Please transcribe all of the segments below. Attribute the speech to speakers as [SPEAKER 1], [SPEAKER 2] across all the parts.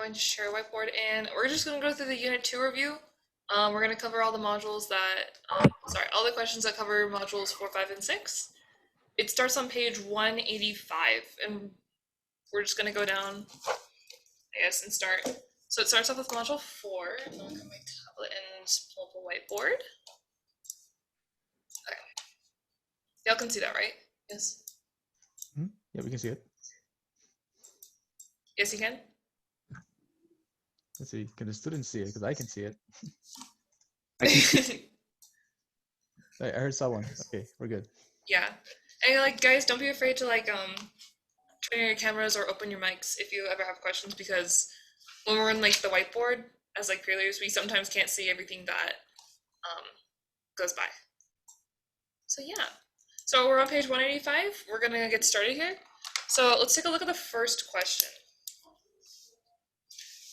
[SPEAKER 1] going to share a whiteboard and we're just going to go through the Unit 2 review. We're going to cover all the modules that, all the questions that cover modules 4, 5, and 6. It starts on page 185, and we're just going to go down, I guess, and start. So it starts off with module 4, and I'll get my tablet and pull up a whiteboard. Okay. Y'all can see that, right? Yes?
[SPEAKER 2] Yeah, we can see it.
[SPEAKER 1] Yes, you can?
[SPEAKER 2] Let's see. Can the students see it? Because I can see it.
[SPEAKER 3] I can see.
[SPEAKER 2] I heard someone. Okay, we're good.
[SPEAKER 1] Yeah. And like, guys, don't be afraid to like turn on your cameras or open your mics if you ever have questions, because when we're in like the whiteboard as like peer leaders, we sometimes can't see everything that goes by. So yeah. So we're on page 185. We're gonna get started here. So let's take a look at the first question.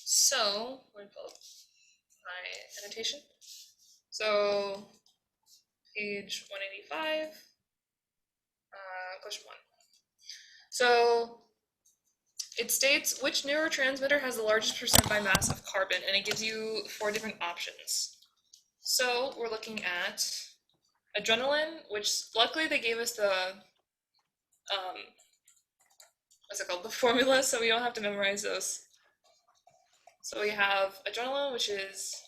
[SPEAKER 1] So I'm gonna pull up my annotation. So page 185, question 1. So it states which neurotransmitter has the largest percent by mass of carbon, and it gives you 4 different options. So we're looking at adrenaline, which luckily they gave us the what's it called, the formula, so we don't have to memorize those. So we have adrenaline, which is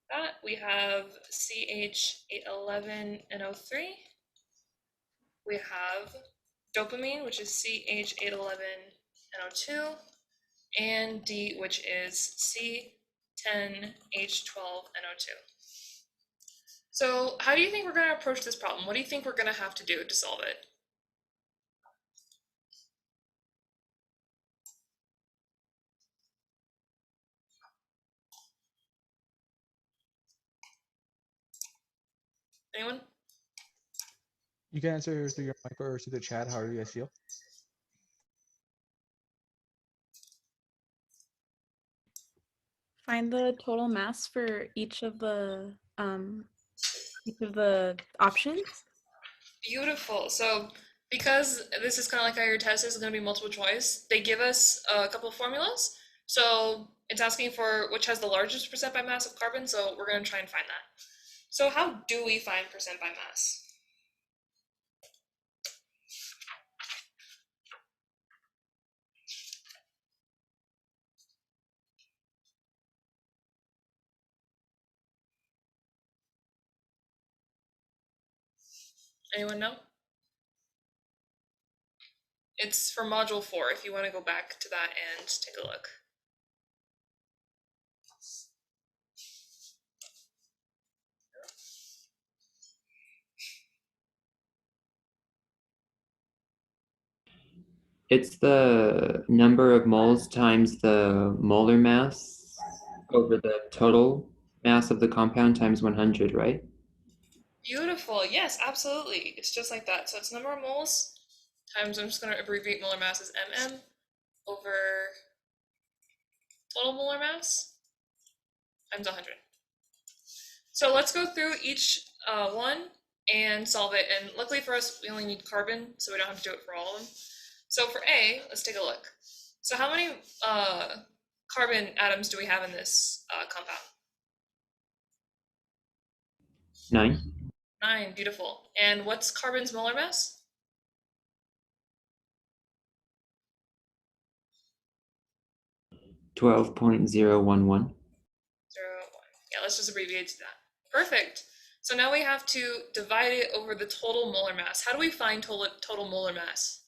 [SPEAKER 1] that. We have CH811NO3. We have dopamine, which is CH811NO2, and D, which is C10H12NO2. So how do you think we're going to approach this problem? What do you think we're going to have to do to solve it? Anyone?
[SPEAKER 2] You can answer through your mic or through the chat, however you guys feel.
[SPEAKER 4] Find the total mass for each of the options.
[SPEAKER 1] Beautiful. So because this is kind of like how your test is going to be multiple choice, they give us a couple of formulas. So it's asking for which has the largest percent by mass of carbon, so we're going to try and find that. So how do we find percent by mass? Anyone know? It's for module 4 if you want to go back to that and take a look.
[SPEAKER 3] It's the number of moles times the molar mass over the total mass of the compound times 100, right?
[SPEAKER 1] Beautiful. Yes, absolutely. It's just like that. So it's number of moles times, I'm just going to abbreviate molar mass as mm, over total molar mass times 100. So let's go through each one and solve it. And luckily for us, we only need carbon, so we don't have to do it for all of them. So for A, let's take a look. So how many carbon atoms do we have in this compound?
[SPEAKER 3] 9.
[SPEAKER 1] 9, beautiful. And what's carbon's molar mass?
[SPEAKER 3] 12.011.
[SPEAKER 1] 0.01. Yeah, let's just abbreviate to that. Perfect. So now we have to divide it over the total molar mass. How do we find total molar mass?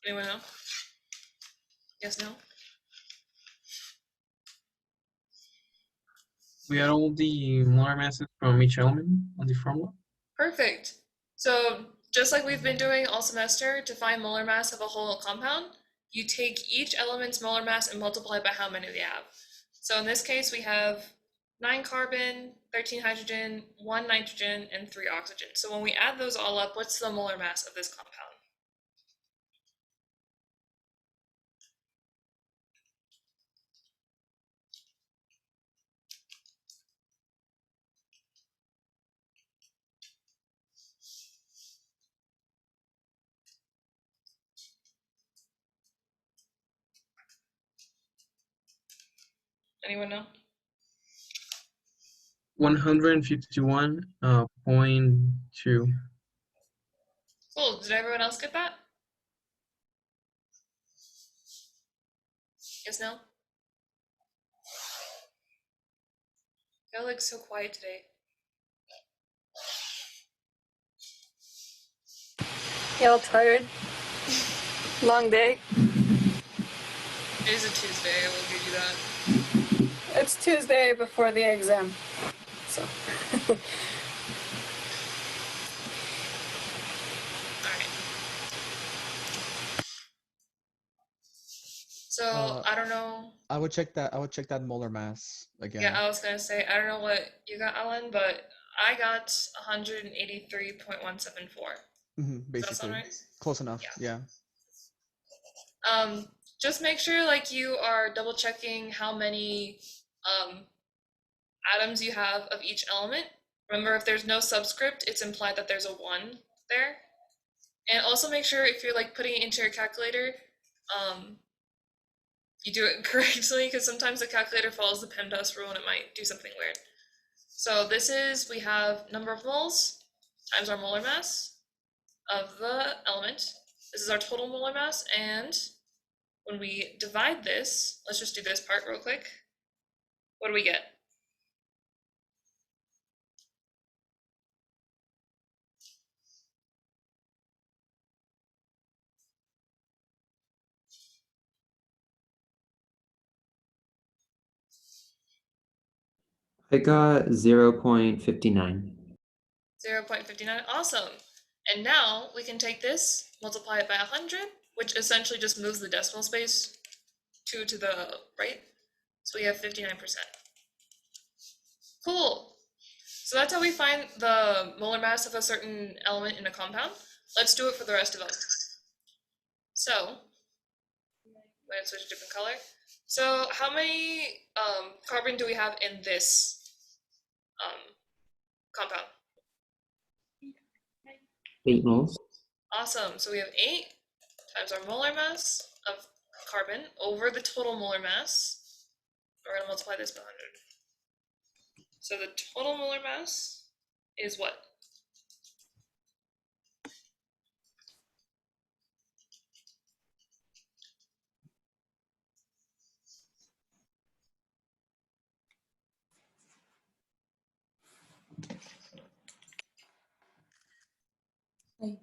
[SPEAKER 1] Anyone know? Yes, no?
[SPEAKER 5] We add all the molar masses from each element on the formula.
[SPEAKER 1] Perfect. So just like we've been doing all semester, to find molar mass of a whole compound, you take each element's molar mass and multiply by how many they have. So in this case, we have 9 carbon, 13 hydrogen, 1 nitrogen, and 3 oxygen. So when we add those all up, what's the molar mass of this compound? Anyone know?
[SPEAKER 5] 151.2.
[SPEAKER 1] Cool. Did everyone else get that? Yes, no? Y'all look so quiet today.
[SPEAKER 6] Yeah, tired. Long day.
[SPEAKER 1] It is a Tuesday, I will give you that.
[SPEAKER 6] It's Tuesday before the exam. So
[SPEAKER 1] Alright. So, I don't know.
[SPEAKER 2] I would check that molar mass again.
[SPEAKER 1] Yeah, I was gonna say, I don't know what you got, Ellen, but I got 183.174. Does that
[SPEAKER 2] Basically.
[SPEAKER 1] sound right?
[SPEAKER 2] Close enough. Yeah.
[SPEAKER 1] Just make sure like you are double checking how many atoms you have of each element. Remember, if there's no subscript, it's implied that there's a 1 there. And also make sure if you're like putting it into your calculator, you do it correctly, because sometimes the calculator follows the PEMDAS rule and it might do something weird. So this is, we have number of moles times our molar mass of the element. This is our total molar mass, and when we divide this, let's just do this part real quick. What do we get?
[SPEAKER 3] I got 0.59.
[SPEAKER 1] 0.59, awesome. And now we can take this, multiply it by 100, which essentially just moves the decimal space 2 to the right. So we have 59%. Cool. So that's how we find the molar mass of a certain element in a compound. Let's do it for the rest of them. So, I'm going to switch a different color. So how many carbon do we have in this compound?
[SPEAKER 3] 8 moles.
[SPEAKER 1] Awesome. So we have 8 times our molar mass of carbon over the total molar mass. We're going to multiply this by 100. So the total molar mass is what?
[SPEAKER 6] Hey.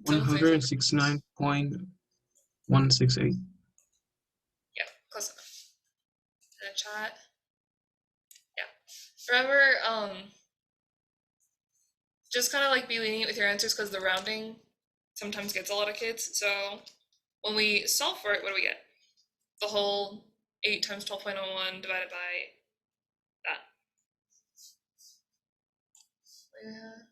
[SPEAKER 5] 169.168.
[SPEAKER 1] Yeah, close enough. In the chat. Yeah. Remember, just kind of like be lenient with your answers, because the rounding sometimes gets a lot of kids. So when we solve for it, what do we get? The whole 8 times 12.01 divided by that. Yeah.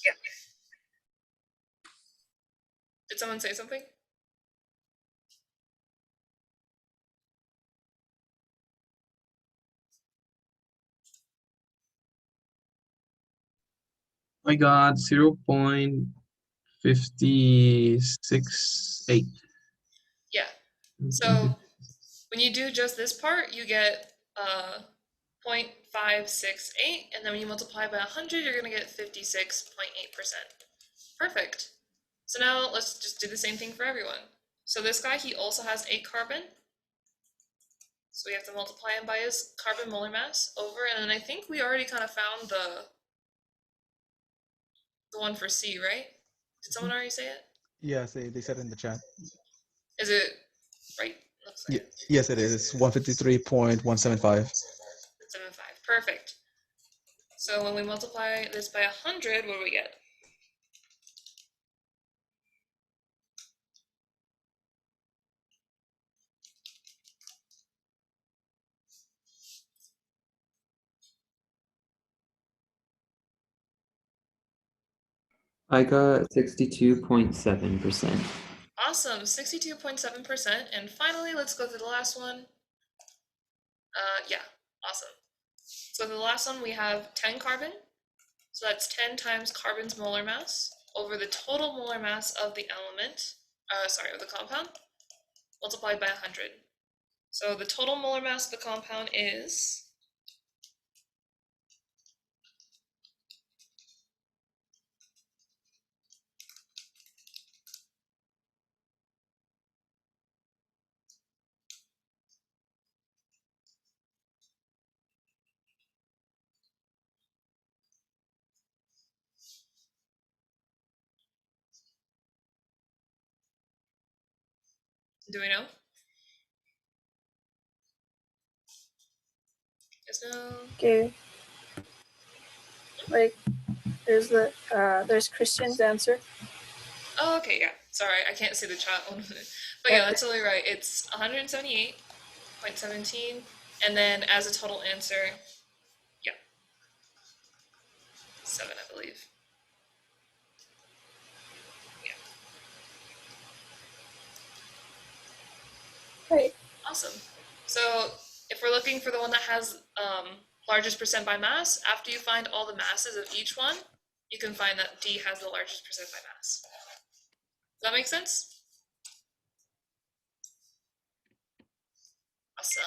[SPEAKER 1] Yeah. Did someone say something?
[SPEAKER 5] I got 0.568.
[SPEAKER 1] Yeah. So when you do just this part, you get 0.568, and then when you multiply by 100, you're going to get 56.8%. Perfect. So now let's just do the same thing for everyone. So this guy, he also has 8 carbon. So we have to multiply him by his carbon molar mass over, and then I think we already kind of found the one for C, right? Did someone already say it?
[SPEAKER 2] Yes, they said it in the chat.
[SPEAKER 1] Is it right? Looks like it.
[SPEAKER 2] Yes, it is. It's 153.175.
[SPEAKER 1] 75. Perfect. So when we multiply this by 100, what do we get?
[SPEAKER 3] I got 62.7%.
[SPEAKER 1] Awesome, 62.7%. And finally, let's go to the last one. Yeah, awesome. So the last one, we have 10 carbon. So that's 10 times carbon's molar mass over the total molar mass of the element, of the compound, multiplied by 100. So the total molar mass of the compound is do we know? Yes, no.
[SPEAKER 6] Okay. Like, there's Christian's answer.
[SPEAKER 1] Oh, okay, yeah. Sorry, I can't see the chat. But yeah, that's totally right. It's 178.17, and then as a total answer, yeah, 7, I believe.
[SPEAKER 6] Right.
[SPEAKER 1] Awesome. So if we're looking for the one that has largest percent by mass, after you find all the masses of each one, you can find that D has the largest percent by mass. Does that make sense? Awesome.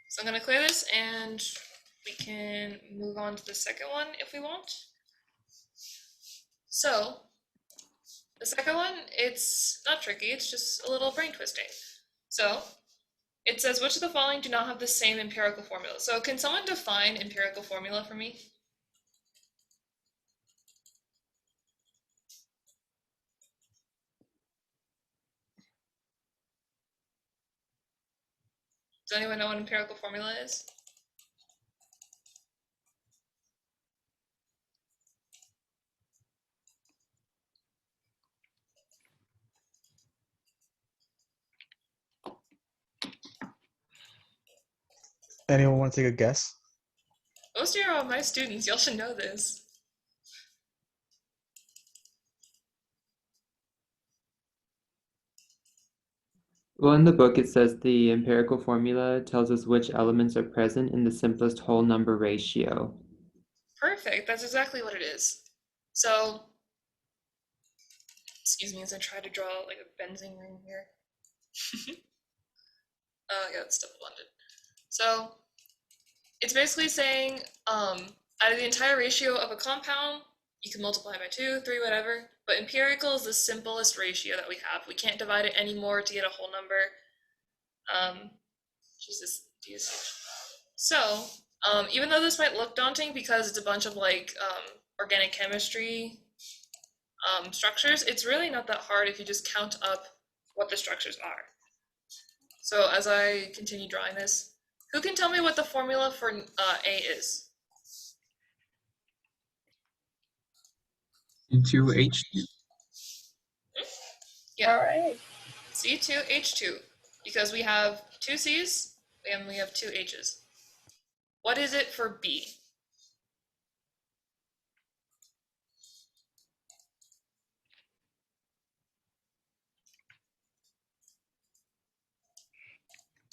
[SPEAKER 1] So I'm going to clear this and we can move on to the second one if we want. So the second one, it's not tricky, it's just a little brain twisting. So it says, which of the following do not have the same empirical formula? So can someone define empirical formula for me? Does anyone know what empirical formula is?
[SPEAKER 2] Anyone want to take a guess?
[SPEAKER 1] Most of you are my students, y'all should know this.
[SPEAKER 3] Well, in the book, it says the empirical formula tells us which elements are present in the simplest whole number ratio.
[SPEAKER 1] Perfect, that's exactly what it is. So, excuse me as I try to draw like a benzene ring here. Yeah, it's double bonded. So, it's basically saying, out of the entire ratio of a compound, you can multiply by 2, 3, whatever, but empirical is the simplest ratio that we have. We can't divide it anymore to get a whole number. Jesus, DSH. So, even though this might look daunting because it's a bunch of like organic chemistry structures, it's really not that hard if you just count up what the structures are. So as I continue drawing this, who can tell me what the formula for A is?
[SPEAKER 5] C2H2.
[SPEAKER 1] Yeah.
[SPEAKER 6] All right.
[SPEAKER 1] C2H2, because we have 2 C's and we have 2 H's. What is it for B?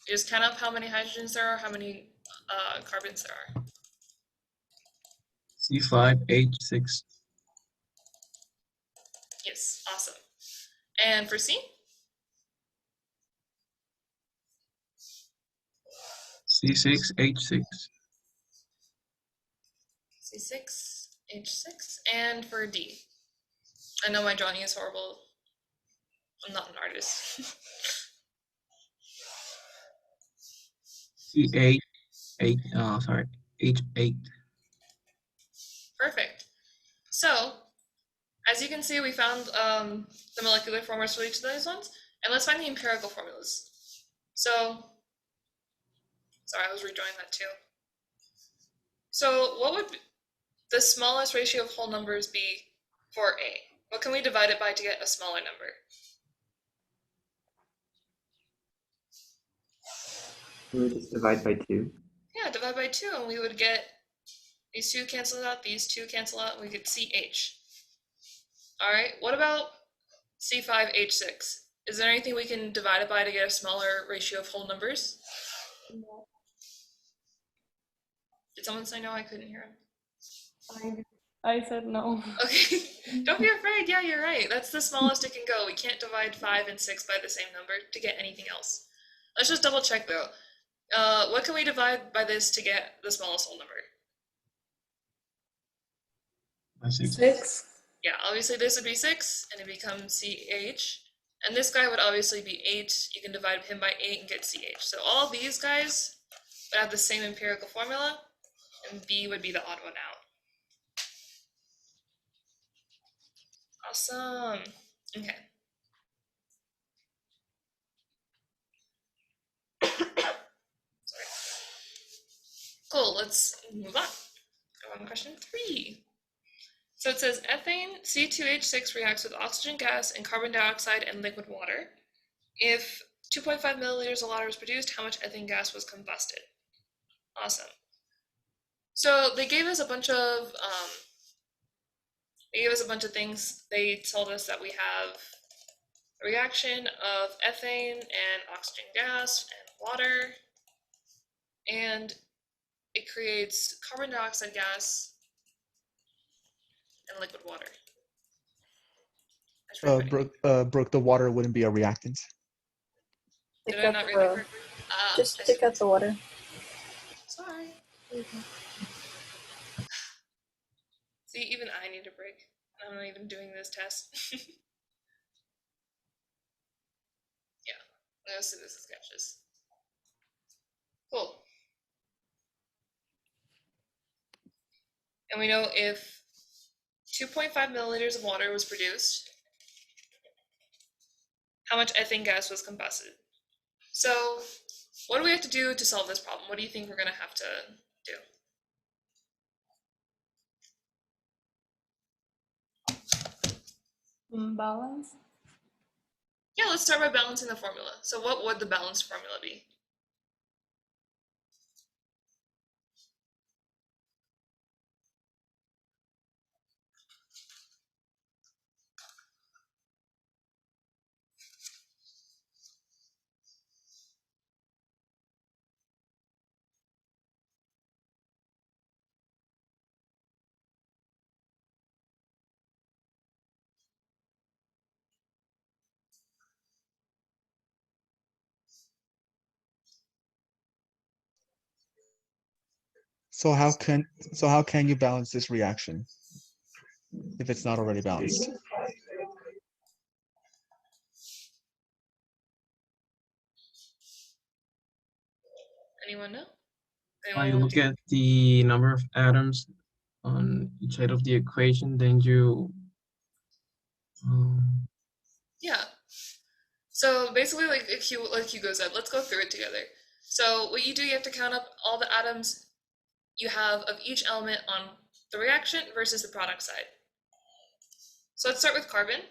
[SPEAKER 1] You just count up how many hydrogens there are, how many carbons there are.
[SPEAKER 5] C5H6.
[SPEAKER 1] Yes, awesome. And for C?
[SPEAKER 5] C6H6.
[SPEAKER 1] C6H6. And for D? I know my drawing is horrible. I'm not an artist.
[SPEAKER 5] C8, H8.
[SPEAKER 1] Perfect. So, as you can see, we found the molecular formulas for each of those ones. And let's find the empirical formulas. So, sorry, I was redrawing that too. So, what would the smallest ratio of whole numbers be for A? What can we divide it by to get a smaller number?
[SPEAKER 3] Can we just divide by 2?
[SPEAKER 1] Yeah, divide by 2, and we would get these 2 cancel out, these 2 cancel out, and we get CH. All right, what about C5H6? Is there anything we can divide it by to get a smaller ratio of whole numbers? Did someone say no? I couldn't hear him.
[SPEAKER 6] I said no.
[SPEAKER 1] Okay, don't be afraid. Yeah, you're right. That's the smallest it can go. We can't divide 5 and 6 by the same number to get anything else. Let's just double check though. What can we divide by this to get the smallest whole number?
[SPEAKER 5] I see.
[SPEAKER 6] 6.
[SPEAKER 1] Yeah, obviously this would be 6, and it becomes CH. And this guy would obviously be 8. You can divide him by 8 and get CH. So all these guys would have the same empirical formula, and B would be the odd one out. Awesome. Okay. Sorry. Cool, let's move on. Go on question 3. So it says ethane C2H6 reacts with oxygen gas and carbon dioxide and liquid water. If 2.5 milliliters of water was produced, how much ethane gas was combusted? Awesome. So they gave us a bunch of things. They told us that we have a reaction of ethane and oxygen gas and water, and it creates carbon dioxide gas and liquid water. That's pretty funny.
[SPEAKER 2] Brooke, the water wouldn't be a reactant.
[SPEAKER 1] Did I not read that correctly?
[SPEAKER 6] Just
[SPEAKER 1] I
[SPEAKER 6] stick
[SPEAKER 1] see.
[SPEAKER 6] out the water.
[SPEAKER 1] Sorry. See, even I need a break. I'm not even doing this test. Yeah, let's see this is sketches. Cool. And we know if 2.5 milliliters of water was produced, how much ethane gas was combusted. So what do we have to do to solve this problem? What do you think we're going to have to do?
[SPEAKER 6] Balance.
[SPEAKER 1] Yeah, let's start by balancing the formula. So what would the balanced formula be?
[SPEAKER 2] So how can you balance this reaction if it's not already balanced?
[SPEAKER 1] Anyone know?
[SPEAKER 5] You
[SPEAKER 1] Anyone
[SPEAKER 5] look at the number of atoms on each side of the equation, then you
[SPEAKER 1] Yeah. So basically, like Hugo said, let's go through it together. So what you do, you have to count up all the atoms you have of each element on the reaction versus the product side. So let's start with carbon.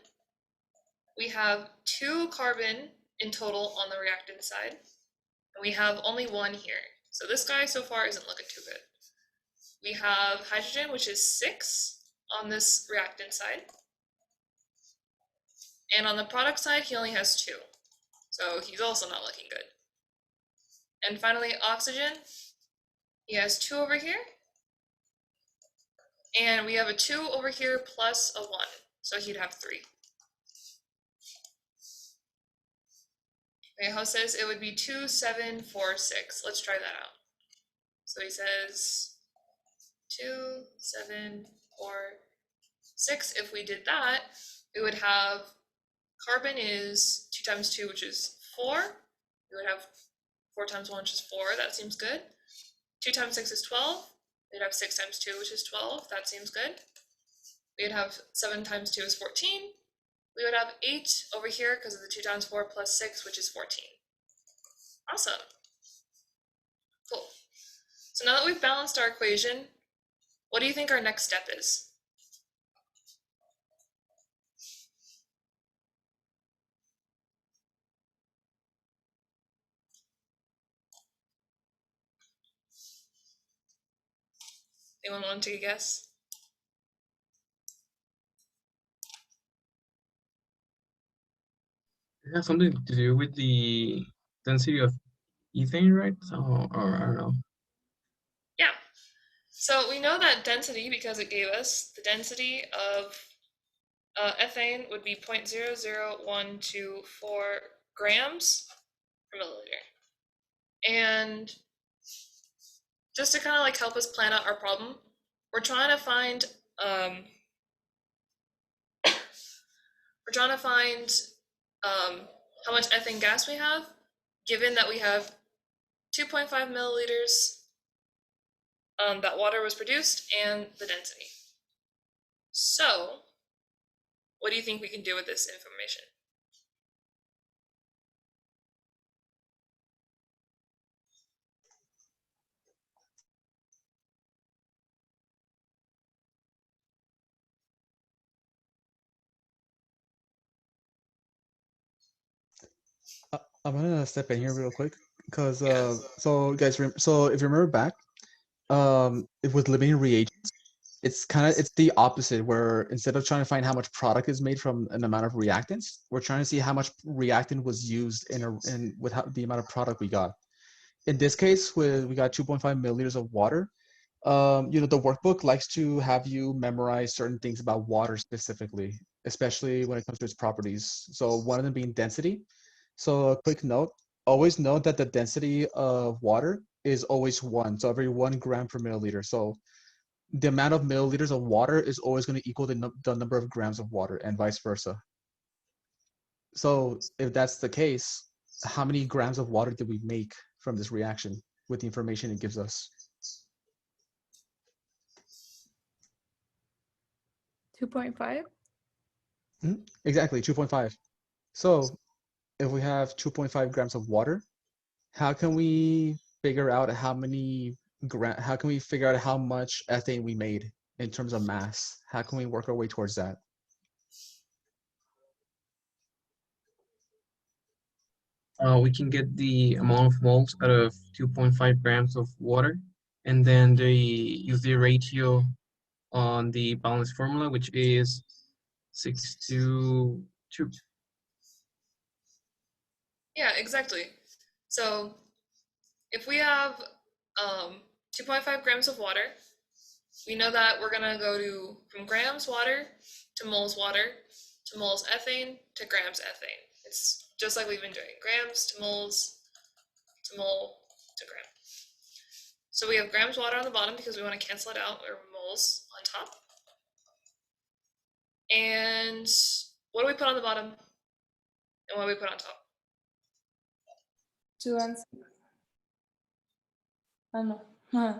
[SPEAKER 1] We have 2 carbon in total on the reactant side, and we have only 1 here. So this guy so far isn't looking too good. We have hydrogen, which is 6 on this reactant side. And on the product side, he only has 2. So he's also not looking good. And finally, oxygen, he has 2 over here. And we have a 2 over here plus a 1. So he'd have 3. Okay, Ho says it would be 2, 7, 4, 6. Let's try that out. So he says 2, 7, 4, 6. If we did that, we would have carbon is 2 times 2, which is 4. We would have 4 times 1, which is 4. That seems good. 2 times 6 is 12. We'd have 6 times 2, which is 12. That seems good. We'd have 7 times 2 is 14. We would have 8 over here because of the 2 times 4 plus 6, which is 14. Awesome. Cool. So now that we've balanced our equation, what do you think our next step is? Anyone want to take a guess?
[SPEAKER 5] it has something to do with the density of ethane, right? So, or I don't know.
[SPEAKER 1] Yeah. So we know that density, because it gave us the density of ethane would be 0.00124 grams per milliliter. And just to kind of like help us plan out our problem, we're trying to find how much ethane gas we have, given that we have 2.5 milliliters that water was produced and the density. So, what do you think we can do with this information?
[SPEAKER 2] I'm gonna step in here real quick because so guys, so if you remember back, it was limiting reagents. It's the opposite, where instead of trying to find how much product is made from an amount of reactants, we're trying to see how much reactant was used in with the amount of product we got. In this case, we got 2.5 milliliters of water. The workbook likes to have you memorize certain things about water specifically, especially when it comes to its properties. So one of them being density. So a quick note, always note that the density of water is always 1. So every 1 gram per milliliter. So the amount of milliliters of water is always going to equal the number of grams of water, and vice versa. So if that's the case, how many grams of water did we make from this reaction with the information it gives us?
[SPEAKER 4] 2.5?
[SPEAKER 2] Exactly, 2.5. So if we have 2.5 grams of water, how can we figure out how can we figure out how much ethane we made in terms of mass? How can we work our way towards that?
[SPEAKER 5] We can get the amount of moles out of 2.5 grams of water, and then use the ratio on the balance formula, which is 6:2.
[SPEAKER 1] Yeah, exactly. So if we have 2.5 grams of water, we know that we're going to go from grams water to moles ethane to grams ethane. It's just like we've been doing, grams to moles to mole to gram. So we have grams water on the bottom because we want to cancel it out, or moles on top. And what do we put on the bottom? And what do we put on top?
[SPEAKER 6] 2 and 6. Oh no. Huh.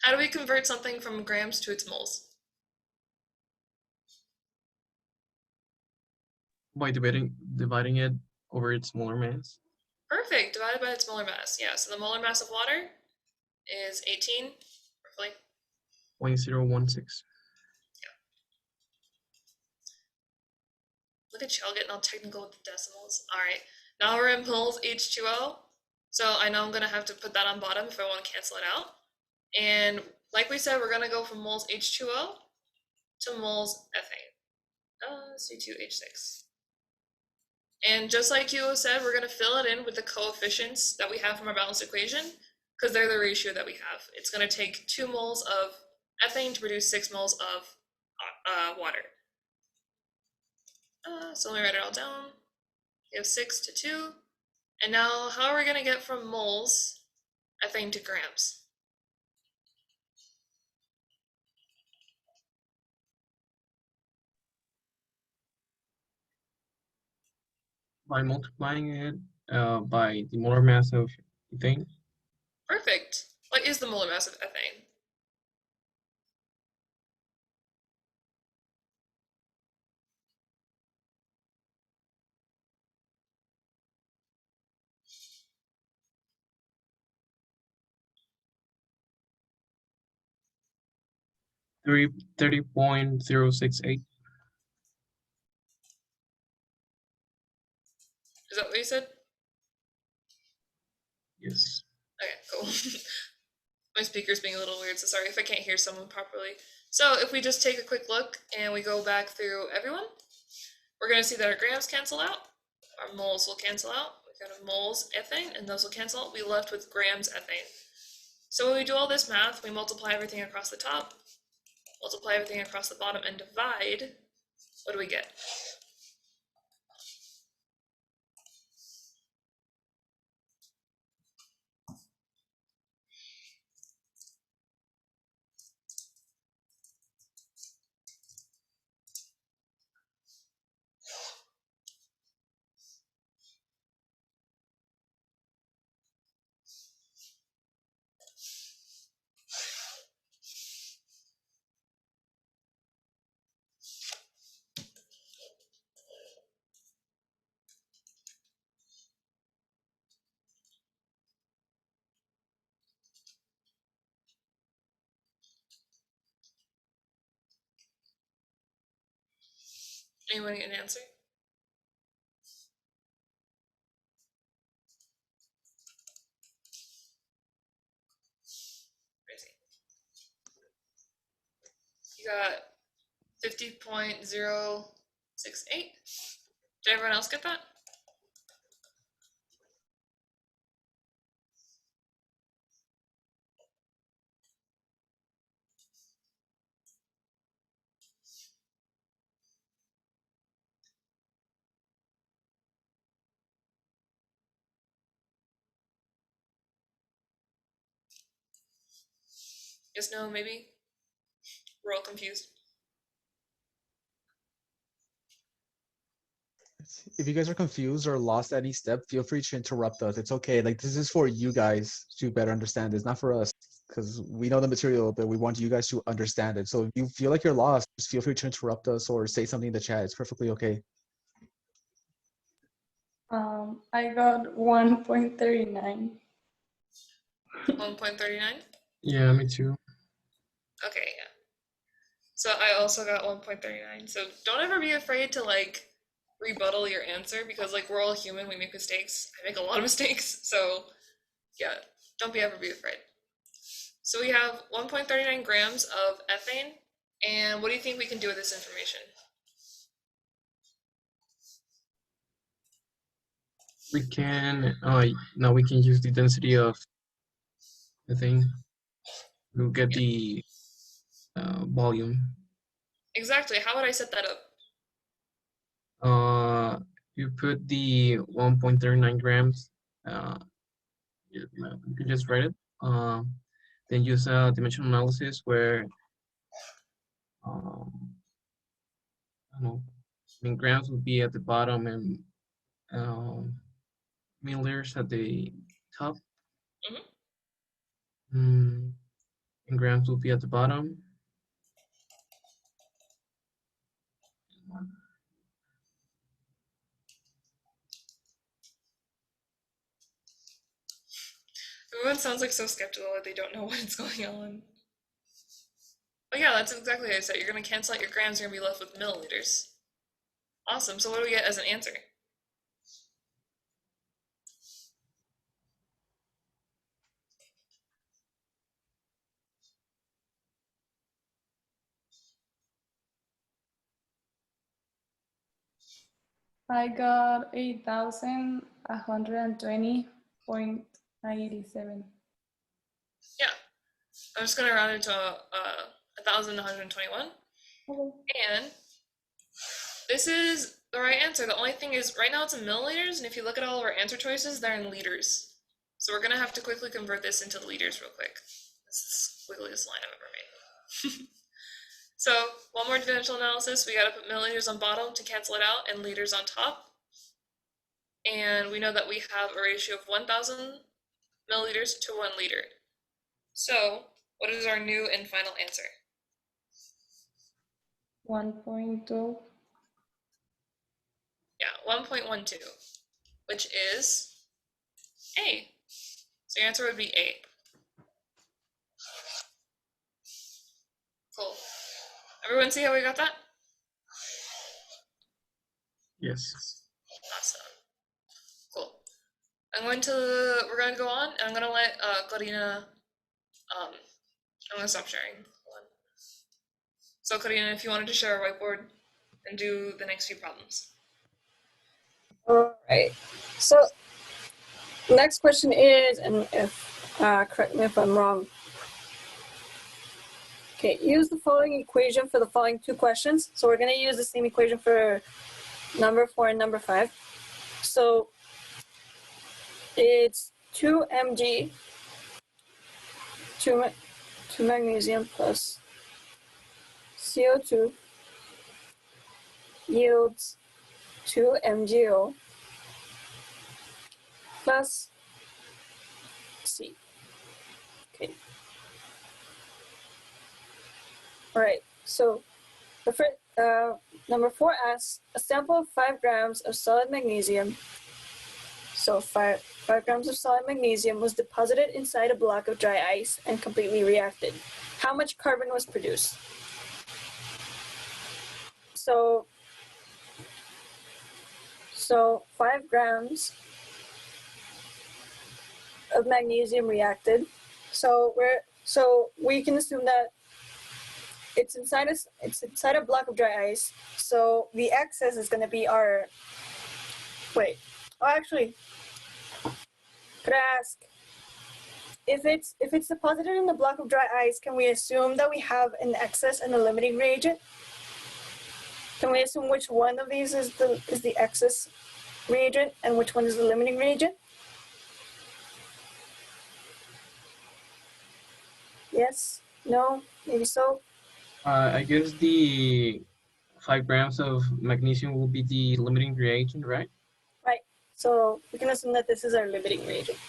[SPEAKER 1] How do we convert something from grams to its moles?
[SPEAKER 5] By dividing it over its molar mass.
[SPEAKER 1] Perfect, divided by its molar mass. Yeah, so the molar mass of water is 18, roughly.
[SPEAKER 5] 0.016.
[SPEAKER 1] Look at y'all getting all technical with the decimals. All right, now we're in moles H2O. So I know I'm going to have to put that on bottom if I want to cancel it out. And like we said, we're going to go from moles H2O to moles ethane. C2H6. And just like you said, we're going to fill it in with the coefficients that we have from our balanced equation, because they're the ratio that we have. It's going to take 2 moles of ethane to produce 6 moles of water. So let me write it all down. We have 6 to 2. And now, how are we going to get from moles ethane to grams?
[SPEAKER 5] By multiplying it by the molar mass of ethane.
[SPEAKER 1] Perfect. What is the molar mass of ethane?
[SPEAKER 5] Three 30.068.
[SPEAKER 1] Is that what you said?
[SPEAKER 5] Yes.
[SPEAKER 1] Okay, cool. My speaker's being a little weird, so sorry if I can't hear someone properly. So if we just take a quick look and we go back through everyone, we're going to see that our grams cancel out, our moles will cancel out, we got a moles ethane, and those will cancel out. We left with grams ethane. So when we do all this math, we multiply everything across the top, multiply everything across the bottom, and divide. What do we get? Anyone get an answer? Crazy. You got 50.068. Did everyone else get that? Yes, no, maybe? We're all confused.
[SPEAKER 2] If you guys are confused or lost any step, feel free to interrupt us. It's okay. Like, this is for you guys to better understand. It's not for us, because we know the material, but we want you guys to understand it. So if you feel like you're lost, just feel free to interrupt us or say something in the chat. It's perfectly okay.
[SPEAKER 6] I got 1.39.
[SPEAKER 1] 1.39?
[SPEAKER 5] Yeah, me too.
[SPEAKER 1] Okay, yeah. So I also got 1.39. So don't ever be afraid to like rebuttal your answer, because like we're all human, we make mistakes. I make a lot of mistakes. So yeah, don't ever be afraid. So we have 1.39 grams of ethane. And what do you think we can do with this information?
[SPEAKER 5] We can, now we can use the density of the thing to get the volume.
[SPEAKER 1] Exactly. How would I set that up?
[SPEAKER 5] You put the 1.39 grams, you can just write it. Then use a dimensional analysis where, I don't know, I mean, grams would be at the bottom and milliliters at the top. And grams will be at the bottom.
[SPEAKER 1] Everyone sounds like so skeptical that they don't know what's going on. But yeah, that's exactly what I said. You're going to cancel out your grams, you're going to be left with milliliters. Awesome. So what do we get as an answer?
[SPEAKER 6] I got 8,120.87.
[SPEAKER 1] Yeah. I'm just going to round it to 1,121.
[SPEAKER 6] Okay.
[SPEAKER 1] And this is the right answer. The only thing is, right now it's in milliliters, and if you look at all of our answer choices, they're in liters. So we're going to have to quickly convert this into liters real quick. This is the squiggliest line I've ever made. So one more dimensional analysis. We got to put milliliters on bottom to cancel it out and liters on top. And we know that we have a ratio of 1,000 milliliters to 1 liter. So what is our new and final answer?
[SPEAKER 6] 1.2.
[SPEAKER 1] Yeah, 1.12, which is A. So your answer would be A. Cool. Everyone see how we got that?
[SPEAKER 5] Yes.
[SPEAKER 1] Awesome. Cool. We're going to go on, and I'm going to let Clarina, I'm going to stop sharing. Hold on. So Clarina, if you wanted to share a whiteboard and do the next few problems.
[SPEAKER 6] All right. So next question is, and if correct me if I'm wrong. Okay, use the following equation for the following two questions. So we're going to use the same equation for number 4 and number 5. So it's 2 Mg, 2 magnesium plus CO2 yields 2 MgO plus C. Okay. All right, so the first, number 4 asks, a sample of 5 grams of solid magnesium, so 5 grams of solid magnesium was deposited inside a block of dry ice and completely reacted. How much carbon was produced? So 5 grams of magnesium reacted. So we can assume that it's inside a block of dry ice. So the excess is going to be our. Wait. Oh, actually, could I ask if it's deposited in the block of dry ice? Can we assume that we have an excess and a limiting reagent? Can we assume which one of these is the excess reagent and which one is the limiting reagent? Yes? No? Maybe so?
[SPEAKER 5] I guess the 5 grams of magnesium will be the limiting reagent, right?
[SPEAKER 6] Right. So we can assume that this is our limiting reagent.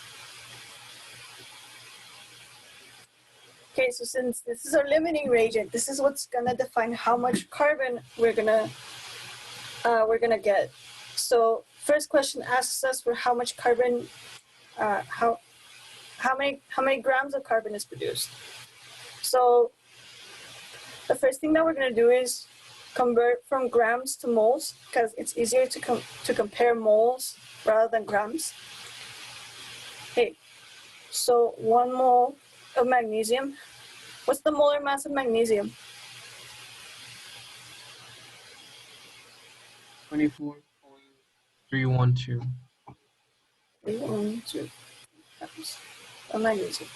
[SPEAKER 6] Okay, so since this is our limiting reagent, this is what's gonna define how much carbon we're gonna get. So first question asks us for how much carbon, how many grams of carbon is produced. So the first thing that we're gonna do is convert from grams to moles because it's easier to compare moles rather than grams. Okay, so 1 mole of magnesium. What's the molar mass of magnesium?
[SPEAKER 5] 24.312.
[SPEAKER 6] 312 grams of magnesium.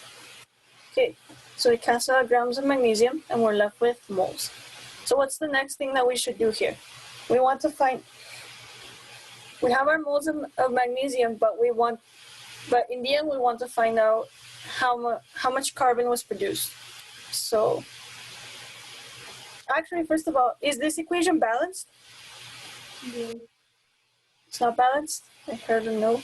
[SPEAKER 6] Okay, so we cancel out grams of magnesium and we're left with moles. So what's the next thing that we should do here? We want to find, we have our moles of magnesium, but in the end we want to find out how much carbon was produced. So actually, first of all, is this equation balanced?
[SPEAKER 4] Yeah.
[SPEAKER 6] It's not balanced? I heard a no.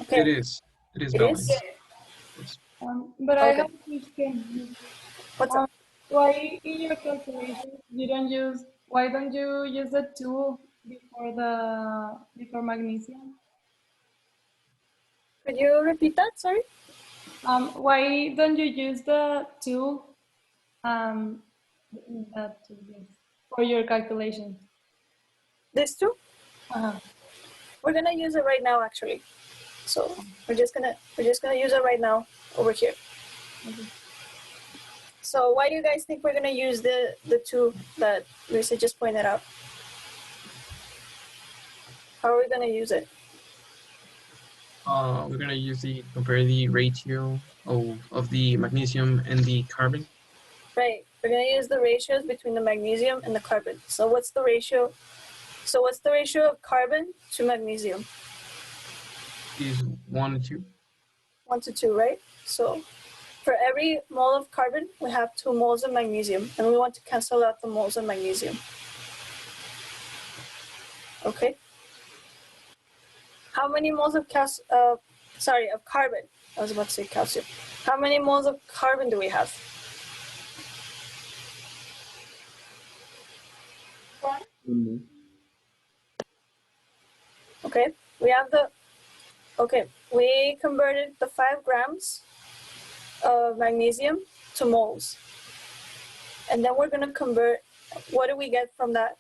[SPEAKER 6] Okay.
[SPEAKER 5] It is
[SPEAKER 6] It
[SPEAKER 5] balanced.
[SPEAKER 6] is?
[SPEAKER 5] Yes.
[SPEAKER 4] But I
[SPEAKER 6] Okay.
[SPEAKER 4] have a question.
[SPEAKER 6] What's up?
[SPEAKER 4] Why in your calculations why don't you use the 2 before magnesium?
[SPEAKER 6] Could you repeat that? Sorry?
[SPEAKER 4] Why don't you use the 2 for your calculation?
[SPEAKER 6] This too?
[SPEAKER 4] Uh-huh.
[SPEAKER 6] We're gonna use it right now, actually. So we're just gonna use it right now over here.
[SPEAKER 4] Okay.
[SPEAKER 6] So why do you guys think we're gonna use the 2 that Luisa just pointed out? How are we gonna use it?
[SPEAKER 5] We're gonna compare the ratio of the magnesium and the carbon.
[SPEAKER 6] Right. We're gonna use the ratios between the magnesium and the carbon. So what's the ratio? So what's the ratio of carbon to magnesium?
[SPEAKER 5] Is 1 to 2.
[SPEAKER 6] 1 to 2, right? So for every mole of carbon, we have 2 moles of magnesium, and we want to cancel out the moles of magnesium. Okay. How many moles of carbon? I was about to say calcium. How many moles of carbon do we have?
[SPEAKER 3] 1.
[SPEAKER 6] Okay. We converted the 5 grams of magnesium to moles. And then we're going to convert, what do we get from that?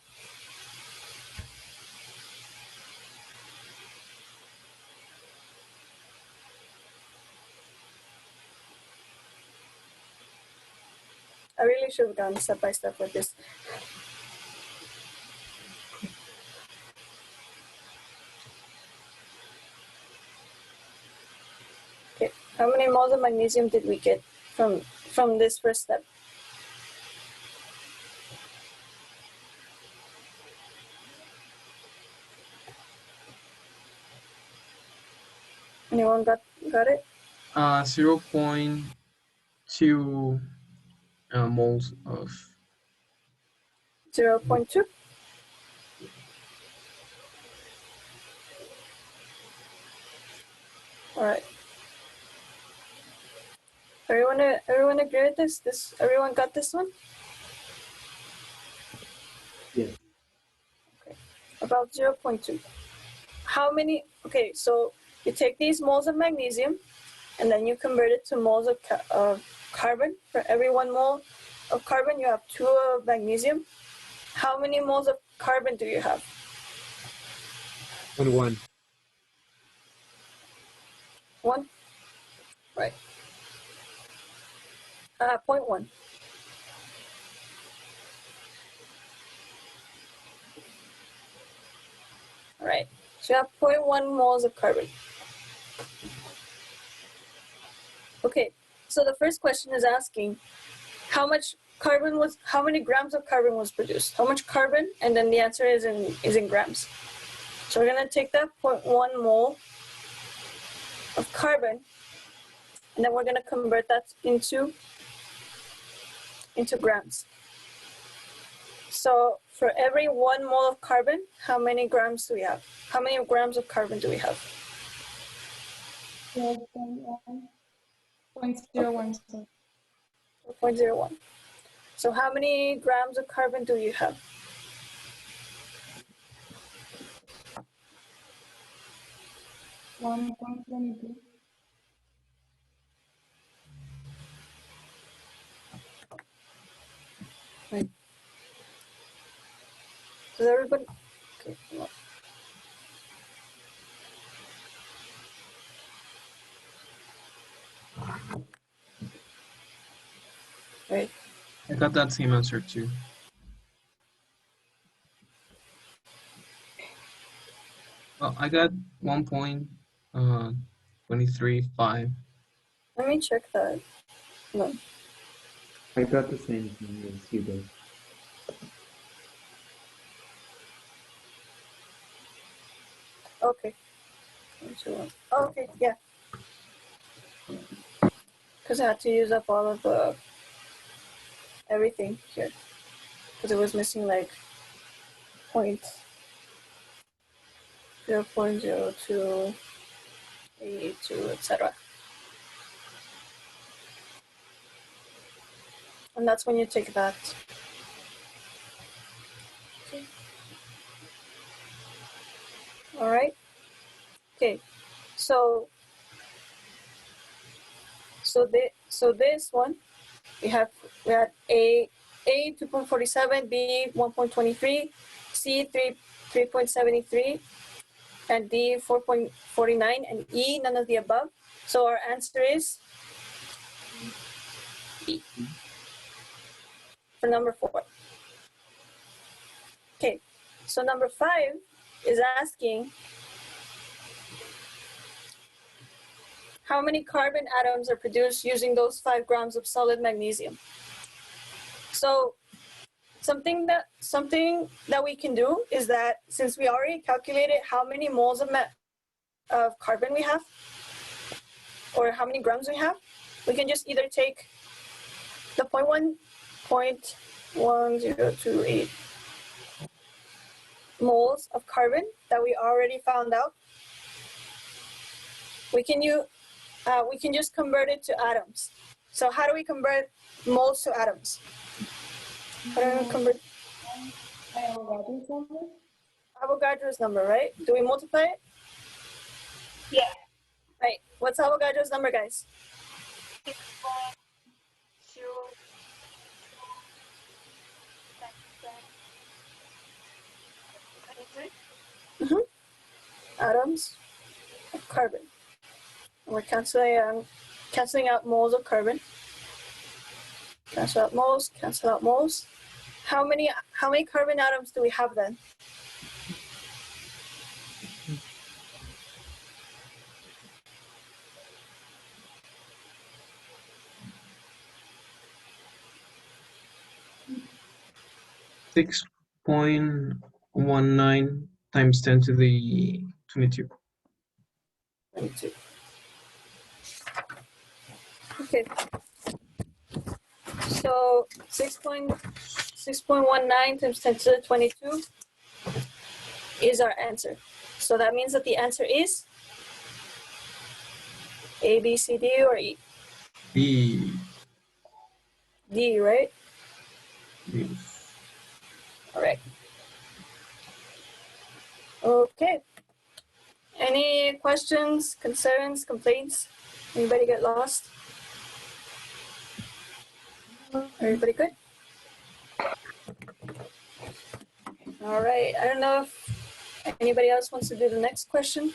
[SPEAKER 6] I really should have gone step by step with this. How many moles of magnesium did we get from this first step? Anyone got it?
[SPEAKER 5] 0.2 moles of
[SPEAKER 6] 0.2. All right. Everyone agree with this? Everyone got this one?
[SPEAKER 3] Yes.
[SPEAKER 6] Okay. About 0.2. How many? Okay, so you take these moles of magnesium, and then you convert it to moles of carbon. For every 1 mole of carbon, you have 2 of magnesium. How many moles of carbon do you have?
[SPEAKER 7] 1.
[SPEAKER 6] 1? Right. 0.1. All right. So you have 0.1 moles of carbon. Okay. So the first question is asking how many grams of carbon was produced? How much carbon? And then the answer is in grams. So we're gonna take that 0.1 mole of carbon, and then we're gonna convert that into grams. So for every 1 mole of carbon, how many grams do we have? How many grams of carbon do we have?
[SPEAKER 4] 0.01.
[SPEAKER 6] 0.01. So how many grams of carbon do you have?
[SPEAKER 4] One 1.22.
[SPEAKER 6] Right. Does everybody? Okay. No. Right.
[SPEAKER 5] I got that same answer too. I got 1.235.
[SPEAKER 6] Let me check that. No.
[SPEAKER 3] I got the same thing as you did.
[SPEAKER 6] Okay. Okay, yeah. Because I had to use up all of everything here. Because it was missing like 0.02, 82, etc. And that's when you take that. Okay. All right. Okay. So this one we had A 2.47, B 1.23, C 3.73, and D 4.49, and E none of the above. So our answer is B for number 4. Okay, so number 5 is asking how many carbon atoms are produced using those 5 grams of solid magnesium. So something that we can do is that since we already calculated how many moles of carbon we have, or how many grams we have, we can just either take the 0.1028 moles of carbon that we already found out. We can just convert it to atoms. So how do we convert moles to atoms? How do we convert?
[SPEAKER 4] Avogadro's number?
[SPEAKER 6] Avogadro's number, right? Do we multiply it?
[SPEAKER 8] Yeah.
[SPEAKER 6] Right. What's Avogadro's number, guys?
[SPEAKER 8] 6.2.
[SPEAKER 6] Atoms of carbon. And we're canceling out moles of carbon. Cancel out moles. Cancel out moles. How many carbon atoms do we have then?
[SPEAKER 5] 6.19 times 10 to the 22.
[SPEAKER 6] 22. Okay. So 6.19 times 10 to the 22 is our answer. So that means that the answer is A, B, C, D, or E?
[SPEAKER 5] D.
[SPEAKER 6] D, right?
[SPEAKER 5] Yes.
[SPEAKER 6] All right. Okay. Any questions, concerns, complaints? Anybody get lost? Everybody good? All right. I don't know if anybody else wants to do the next question.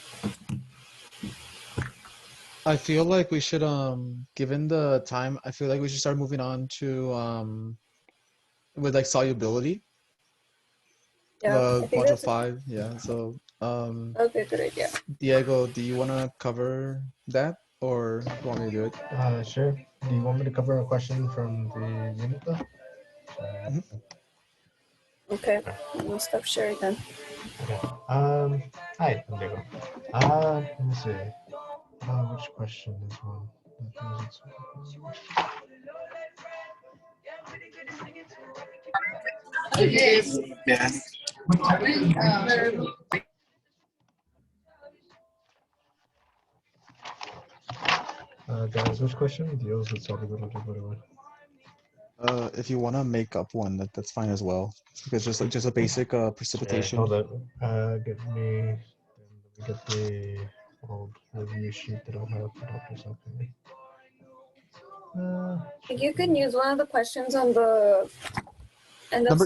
[SPEAKER 2] I feel like we should given the time, I feel like we should start moving on to with like solubility.
[SPEAKER 6] Yeah, I think
[SPEAKER 2] Module
[SPEAKER 6] that's
[SPEAKER 2] 5. Yeah. So
[SPEAKER 6] that'd be a good idea.
[SPEAKER 2] Diego, do you want to cover that, or do you want me to do it?
[SPEAKER 7] Sure. Do you want me to cover a question from the unit though?
[SPEAKER 6] Okay, we'll stop sharing then.
[SPEAKER 7] Okay. Hi, I'm Diego. Let me see. Which question is one? That wasn't guys, which question? Deals with solubility, whatever.
[SPEAKER 2] If you want to make up one, that's fine as well. Because just like a basic precipitation.
[SPEAKER 7] Hold up. Let me get the old review sheet that I'll have for Dr. Something.
[SPEAKER 6] You can use one of the questions on the end of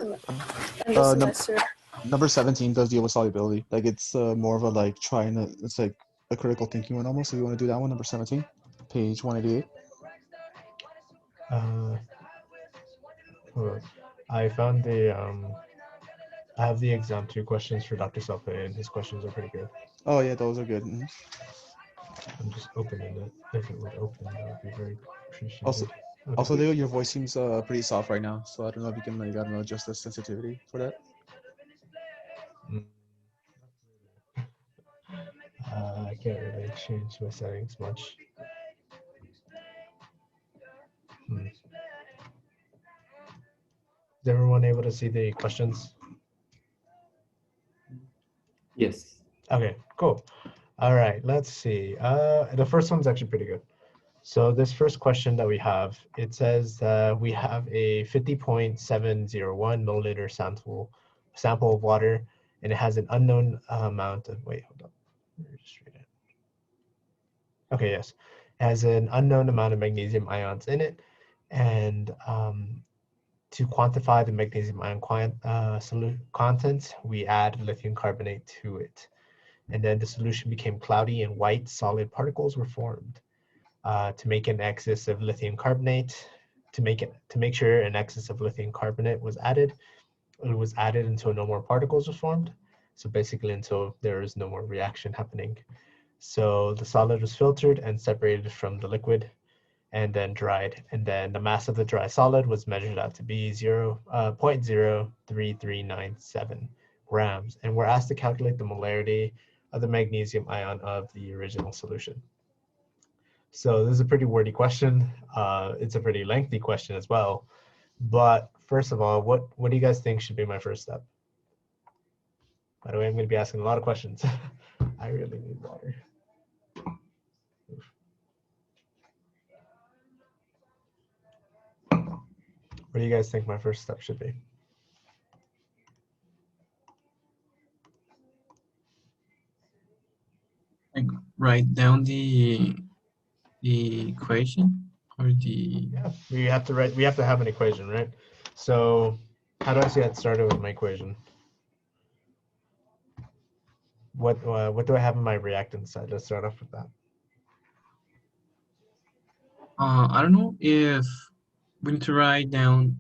[SPEAKER 6] semester.
[SPEAKER 2] Number 17 does deal with solubility. Like it's more of a like it's like a critical thinking one almost. So you want to do that one, number 17, page 188.
[SPEAKER 7] Hold on. I found the I have the exam 2 questions for Dr. Selfe, and his questions are pretty good.
[SPEAKER 2] Oh yeah, those are good. Mm-hmm.
[SPEAKER 7] I'm just opening it. If it would open, that would be very appreciated.
[SPEAKER 2] Also, Leo, your voice seems pretty soft right now, so I don't know if you can like I don't know adjust the sensitivity for that.
[SPEAKER 7] I can't really change my settings much. Is everyone able to see the questions?
[SPEAKER 3] Yes.
[SPEAKER 7] Okay, cool. All right, let's see. The first one's actually pretty good. So this first question that we have, it says we have a 50.701 milliliter sample of water, and it has an unknown amount of, wait, hold on. Let me just read it. Okay, yes. It has an unknown amount of magnesium ions in it, and to quantify the magnesium ion content, we add lithium carbonate to it. And then the solution became cloudy and white solid particles were formed. To make an excess of lithium carbonate, to make sure an excess of lithium carbonate was added, it was added until no more particles were formed. So basically until there is no more reaction happening. So the solid was filtered and separated from the liquid and then dried. And then the mass of the dry solid was measured out to be 0.03397 grams. And we're asked to calculate the molarity of the magnesium ion of the original solution. So this is a pretty wordy question. It's a pretty lengthy question as well. But first of all, what do you guys think should be my first step? By the way, I'm going to be asking a lot of questions. I really need water. What do you guys think my first step should be?
[SPEAKER 5] Like write down the equation or the.
[SPEAKER 7] Yeah, we have to have an equation, right? So how do I get started with my equation? What do I have in my reactant side? Let's start off with that.
[SPEAKER 5] I don't know if we need to write down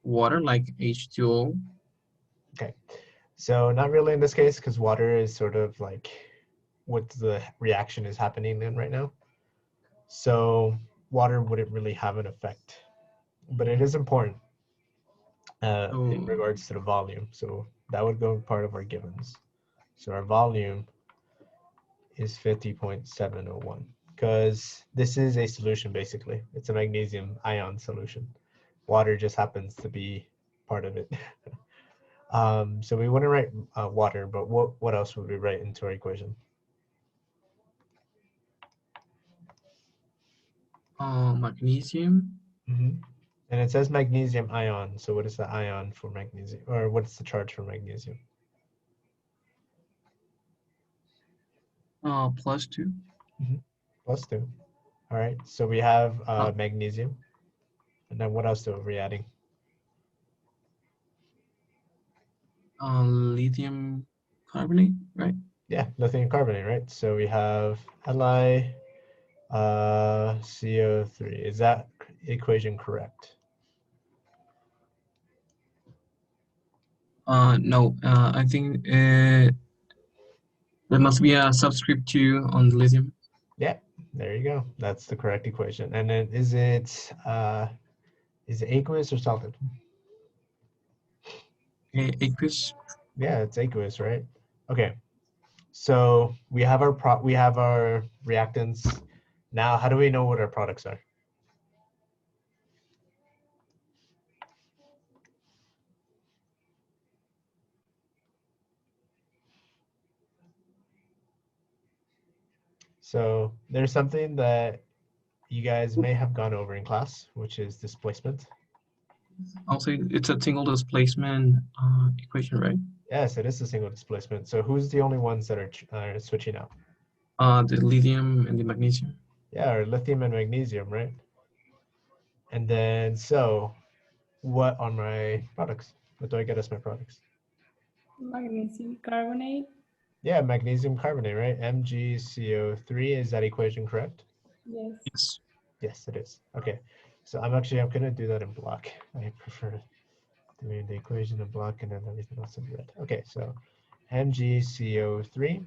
[SPEAKER 5] water like H2O.
[SPEAKER 7] Okay, so not really in this case because water is sort of like what the reaction is happening in right now. So water wouldn't really have an effect, but it is important. in regards to the volume. So that would go part of our givens. So our volume is 50.701 because this is a solution basically. It's a magnesium ion solution. Water just happens to be part of it. So we want to write water, but what else would we write into our equation?
[SPEAKER 5] Magnesium.
[SPEAKER 7] And it says magnesium ion. So what is the ion for magnesium, or what's the charge for magnesium?
[SPEAKER 5] +2.
[SPEAKER 7] +2. All right. So we have magnesium. And then what else are we adding?
[SPEAKER 5] Lithium carbonate, right?
[SPEAKER 7] Yeah, lithium carbonate, right? So we have Li CO3. Is that equation correct?
[SPEAKER 5] No, I think there must be a subscript 2 on the lithium.
[SPEAKER 7] Yeah, there you go. That's the correct equation. And then is it aqueous or solid?
[SPEAKER 5] Aqueous.
[SPEAKER 7] Yeah, it's aqueous, right? Okay. So we have our reactants. Now, how do we know what our products are? So there's something that you guys may have gone over in class, which is displacement.
[SPEAKER 5] Also, it's a single displacement equation, right?
[SPEAKER 7] Yes, it is a single displacement. So who's the only ones that are switching out?
[SPEAKER 5] The lithium and the magnesium.
[SPEAKER 7] Yeah, or lithium and magnesium, right? And then, so what are my products? What do I get as my products?
[SPEAKER 4] Magnesium carbonate.
[SPEAKER 7] Yeah, magnesium carbonate, right? MgCO3, is that equation correct?
[SPEAKER 4] Yes.
[SPEAKER 5] Yes.
[SPEAKER 7] Yes, it is. Okay, so I'm gonna do that in block. I prefer doing the equation in block and then everything else in red. Okay, so MgCO3.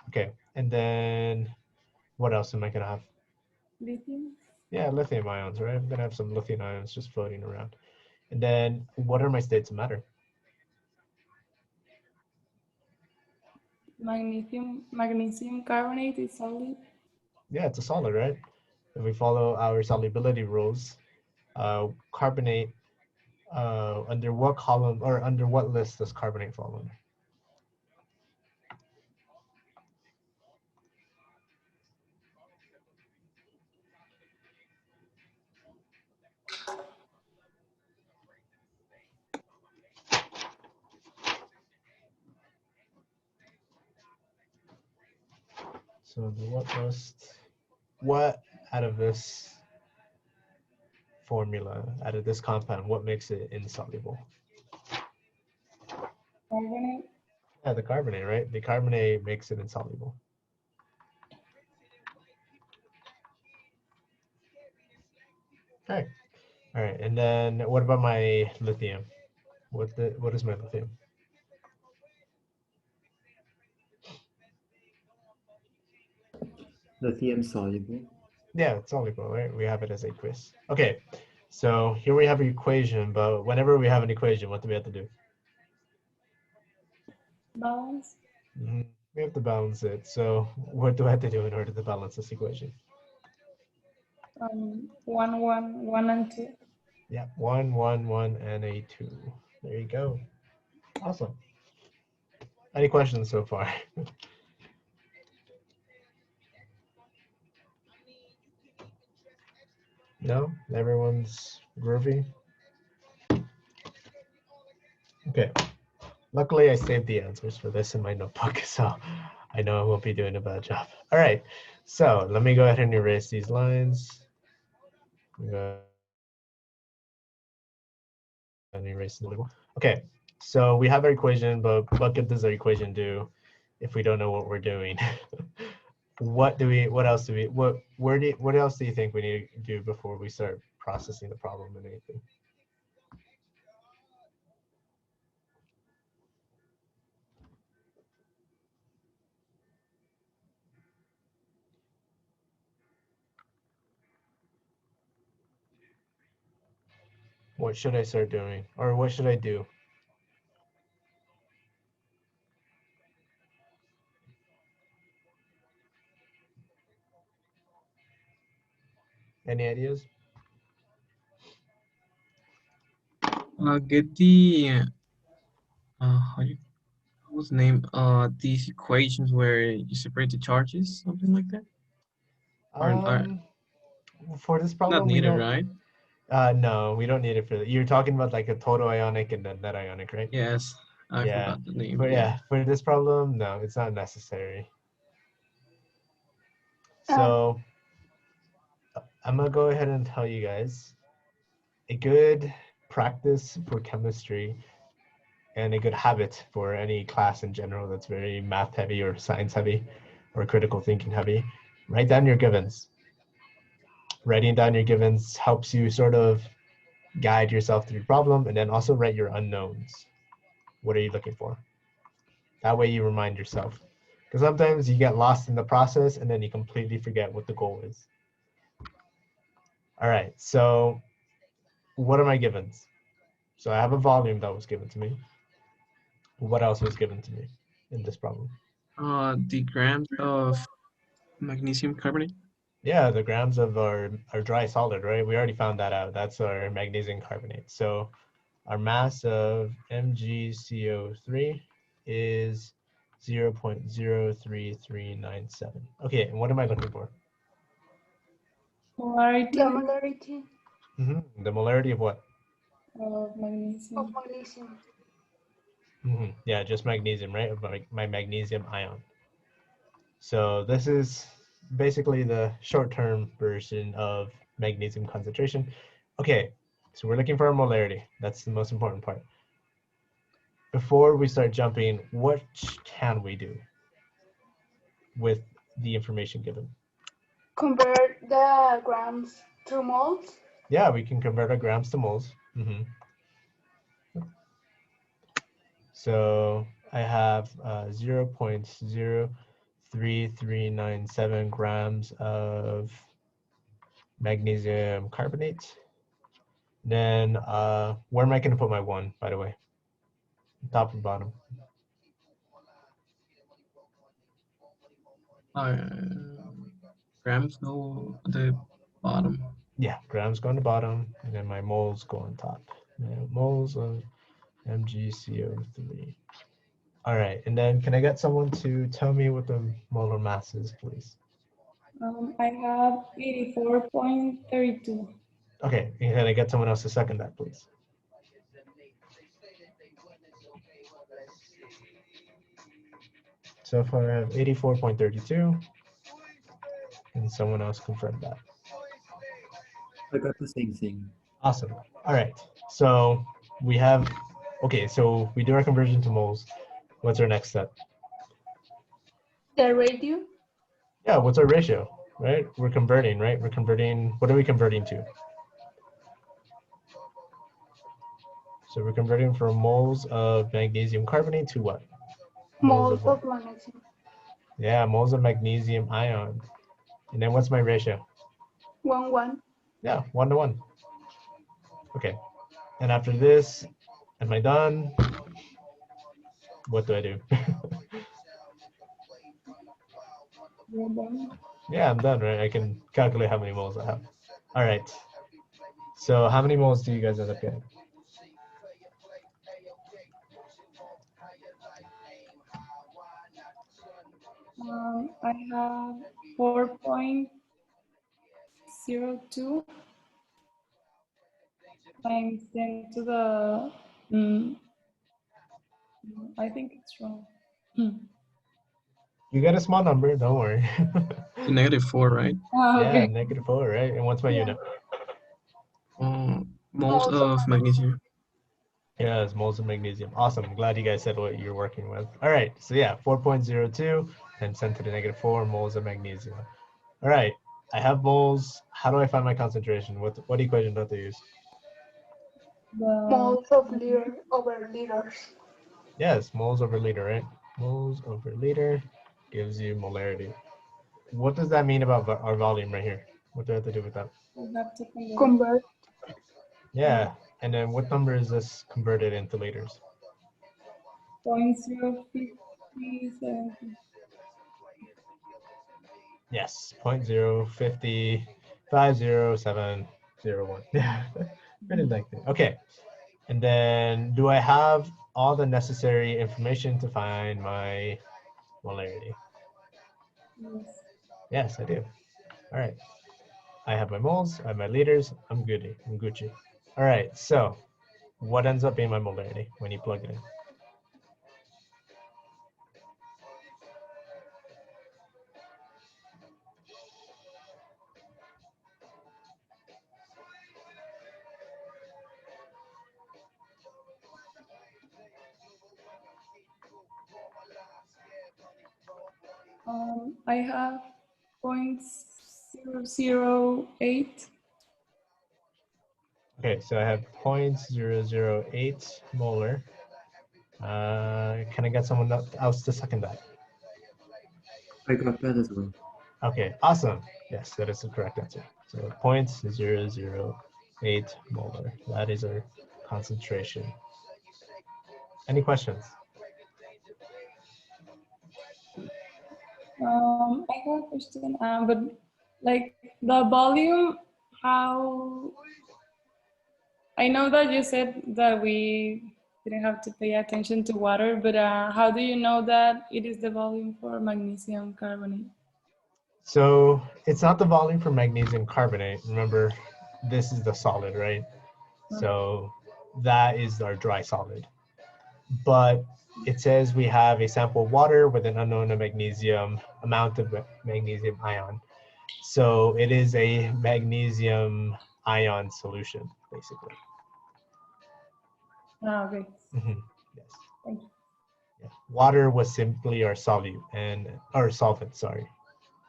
[SPEAKER 7] Okay, and then what else am I gonna have?
[SPEAKER 4] Lithium.
[SPEAKER 7] Yeah, lithium ions, right? I'm gonna have some lithium ions just floating around. And then what are my states of matter?
[SPEAKER 4] Magnesium carbonate is solid.
[SPEAKER 7] Yeah, it's a solid, right? If we follow our solubility rules, carbonate, under what column or under what list does carbonate fall under? So the what out of this formula, out of this compound, what makes it insoluble?
[SPEAKER 4] Carbonate.
[SPEAKER 7] Yeah, the carbonate, right? The carbonate makes it insoluble. Okay. All right. And then what about my lithium? What is my lithium?
[SPEAKER 3] Lithium soluble.
[SPEAKER 7] Yeah, it's soluble, right? We have it as aqueous. Okay. So here we have an equation, but whenever we have an equation, what do we have to do?
[SPEAKER 4] Balance.
[SPEAKER 7] We have to balance it. So what do I have to do in order to balance this equation?
[SPEAKER 4] 1, 1, 1 and 2.
[SPEAKER 7] Yeah, 1, 1, 1, and a 2. There you go. Awesome. Any questions so far? No? Everyone's groovy? Okay. Luckily, I saved the answers for this in my notebook, so I know I won't be doing a bad job. All right. So let me go ahead and erase these lines. And erase the label. Okay. So we have our equation, but what good does our equation do if we don't know what we're doing? What else do you think we need to do before we start processing the problem and anything? What should I start doing? Or what should I do? Any ideas?
[SPEAKER 5] Get the what's the name? These equations where you separate the charges, something like that. Are
[SPEAKER 7] For this
[SPEAKER 5] not
[SPEAKER 7] problem, we
[SPEAKER 5] needed,
[SPEAKER 7] don't.
[SPEAKER 5] right?
[SPEAKER 7] No, we don't need it for that. You're talking about like a total ionic and a net ionic, right?
[SPEAKER 5] Yes, I
[SPEAKER 7] Yeah.
[SPEAKER 5] forgot the name.
[SPEAKER 7] For
[SPEAKER 5] Yeah.
[SPEAKER 7] for this problem, no, it's not necessary. So I'm gonna go ahead and tell you guys a good practice for chemistry and a good habit for any class in general that's very math heavy or science heavy or critical thinking heavy. Write down your givens. Writing down your givens helps you sort of guide yourself through the problem, and then also write your unknowns. What are you looking for? That way you remind yourself. Because sometimes you get lost in the process and then you completely forget what the goal is. All right, so what are my givens? So I have a volume that was given to me. What else was given to me in this problem?
[SPEAKER 5] The grams of magnesium carbonate.
[SPEAKER 7] Yeah, the grams of our dry solid, right? We already found that out. That's our magnesium carbonate. So our mass of MgCO3 is 0.03397. Okay, and what am I looking for?
[SPEAKER 4] Molarity
[SPEAKER 8] The molarity
[SPEAKER 7] The molarity of what?
[SPEAKER 4] of magnesium.
[SPEAKER 8] of magnesium.
[SPEAKER 7] Yeah, just magnesium, right? Of my magnesium ion. So this is basically the short-term version of magnesium concentration. Okay, so we're looking for a molarity. That's the most important part. Before we start jumping, what can we do with the information given?
[SPEAKER 8] Convert the grams to moles.
[SPEAKER 7] Yeah, we can convert our grams to moles. So I have 0.03397 grams of magnesium carbonate. Then where am I going to put my 1, by the way? Top or bottom?
[SPEAKER 5] Grams go at the bottom.
[SPEAKER 7] Yeah, grams go on the bottom, and then my moles go on top. Moles of MgCO3. All right, and then can I get someone to tell me what the molar mass is, please?
[SPEAKER 4] I have 84.32.
[SPEAKER 7] Okay, and can I get someone else to second that, please? So far I have 84.32, and someone else confirmed that.
[SPEAKER 3] I got the same thing.
[SPEAKER 7] Awesome. All right, so we have, okay, so we do our conversion to moles. What's our next step?
[SPEAKER 8] The ratio.
[SPEAKER 7] Yeah, what's our ratio, right? We're converting, right? We're converting, what are we converting to? So we're converting from moles of magnesium carbonate to what?
[SPEAKER 8] Moles
[SPEAKER 7] what?
[SPEAKER 8] of magnesium.
[SPEAKER 7] Yeah, moles of magnesium ion. And then what's my ratio?
[SPEAKER 8] 1:1.
[SPEAKER 7] Yeah, 1 to 1. Okay. And after this, am I done? What do I do? Yeah, I'm done, right? I can calculate how many moles I have. All right. So how many moles do you guys end up getting?
[SPEAKER 4] I have 4.02 times 10 to the, I think it's wrong.
[SPEAKER 7] You get a small number, don't worry.
[SPEAKER 5] To -4, right?
[SPEAKER 7] Yeah,
[SPEAKER 4] Okay.
[SPEAKER 7] -4, right? And what's my unit?
[SPEAKER 5] Moles of magnesium.
[SPEAKER 7] Yeah, it's moles of magnesium. Awesome. I'm glad you guys said what you're working with. All right. So yeah, 4.02 and 10 to the -4 moles of magnesium. All right. I have moles. How do I find my concentration? What equation do I have to use?
[SPEAKER 8] Moles of liter over liters.
[SPEAKER 7] Yes, moles over liter, right? Moles over liter gives you molarity. What does that mean about our volume right here? What do I have to do with that?
[SPEAKER 4] We have to
[SPEAKER 8] Convert.
[SPEAKER 7] Yeah, And then what number is this converted into liters?
[SPEAKER 4] 0.057.
[SPEAKER 7] Yes, 0.050500701. Yeah, pretty lengthy. Okay. And then do I have all the necessary information to find my molarity?
[SPEAKER 4] Yes.
[SPEAKER 7] Yes, I do. All right. I have my moles, I have my liters, I'm goody, I'm Gucci. All right, so what ends up being my molarity when you plug it in?
[SPEAKER 4] I have 0.008.
[SPEAKER 7] Okay, so I have 0.008 molar. Can I get someone else to second that?
[SPEAKER 3] I got that as well.
[SPEAKER 7] Okay, awesome. Yes, that is the correct answer. So 0.008 molar. That is our concentration. Any questions?
[SPEAKER 4] I have a question, but like the volume, how, I know that you said that we didn't have to pay attention to water, but how do you know that it is the volume for magnesium carbonate?
[SPEAKER 7] So it's not the volume for magnesium carbonate. Remember, this is the solid, right? So that is our dry solid. But it says we have a sample of water with an unknown magnesium amount of magnesium ion. So it is a magnesium ion solution, basically.
[SPEAKER 4] Okay.
[SPEAKER 7] Yes.
[SPEAKER 4] Thank you.
[SPEAKER 7] Yeah. Water was simply our solute and our solvent, sorry.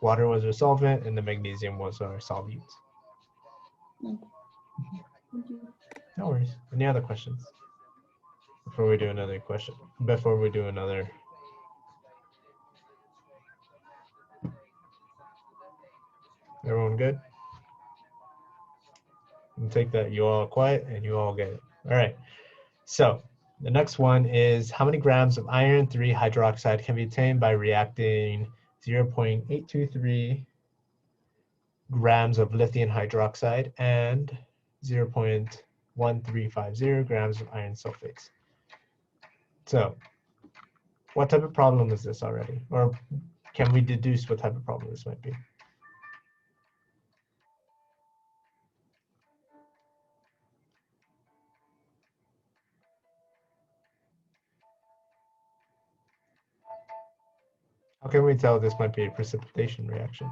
[SPEAKER 7] Water was our solvent and the magnesium was our solute.
[SPEAKER 4] Thank you.
[SPEAKER 7] No worries. Any other questions? Before we do another question, before we do another. Everyone good? And take that you all quiet and you all get it. All right. So the next one is how many grams of iron 3 hydroxide can be obtained by reacting 0.823 grams of lithium hydroxide and 0.1350 grams of iron sulfates. So what type of problem is this already? Or can we deduce what type of problem this might be? How can we tell this might be a precipitation reaction?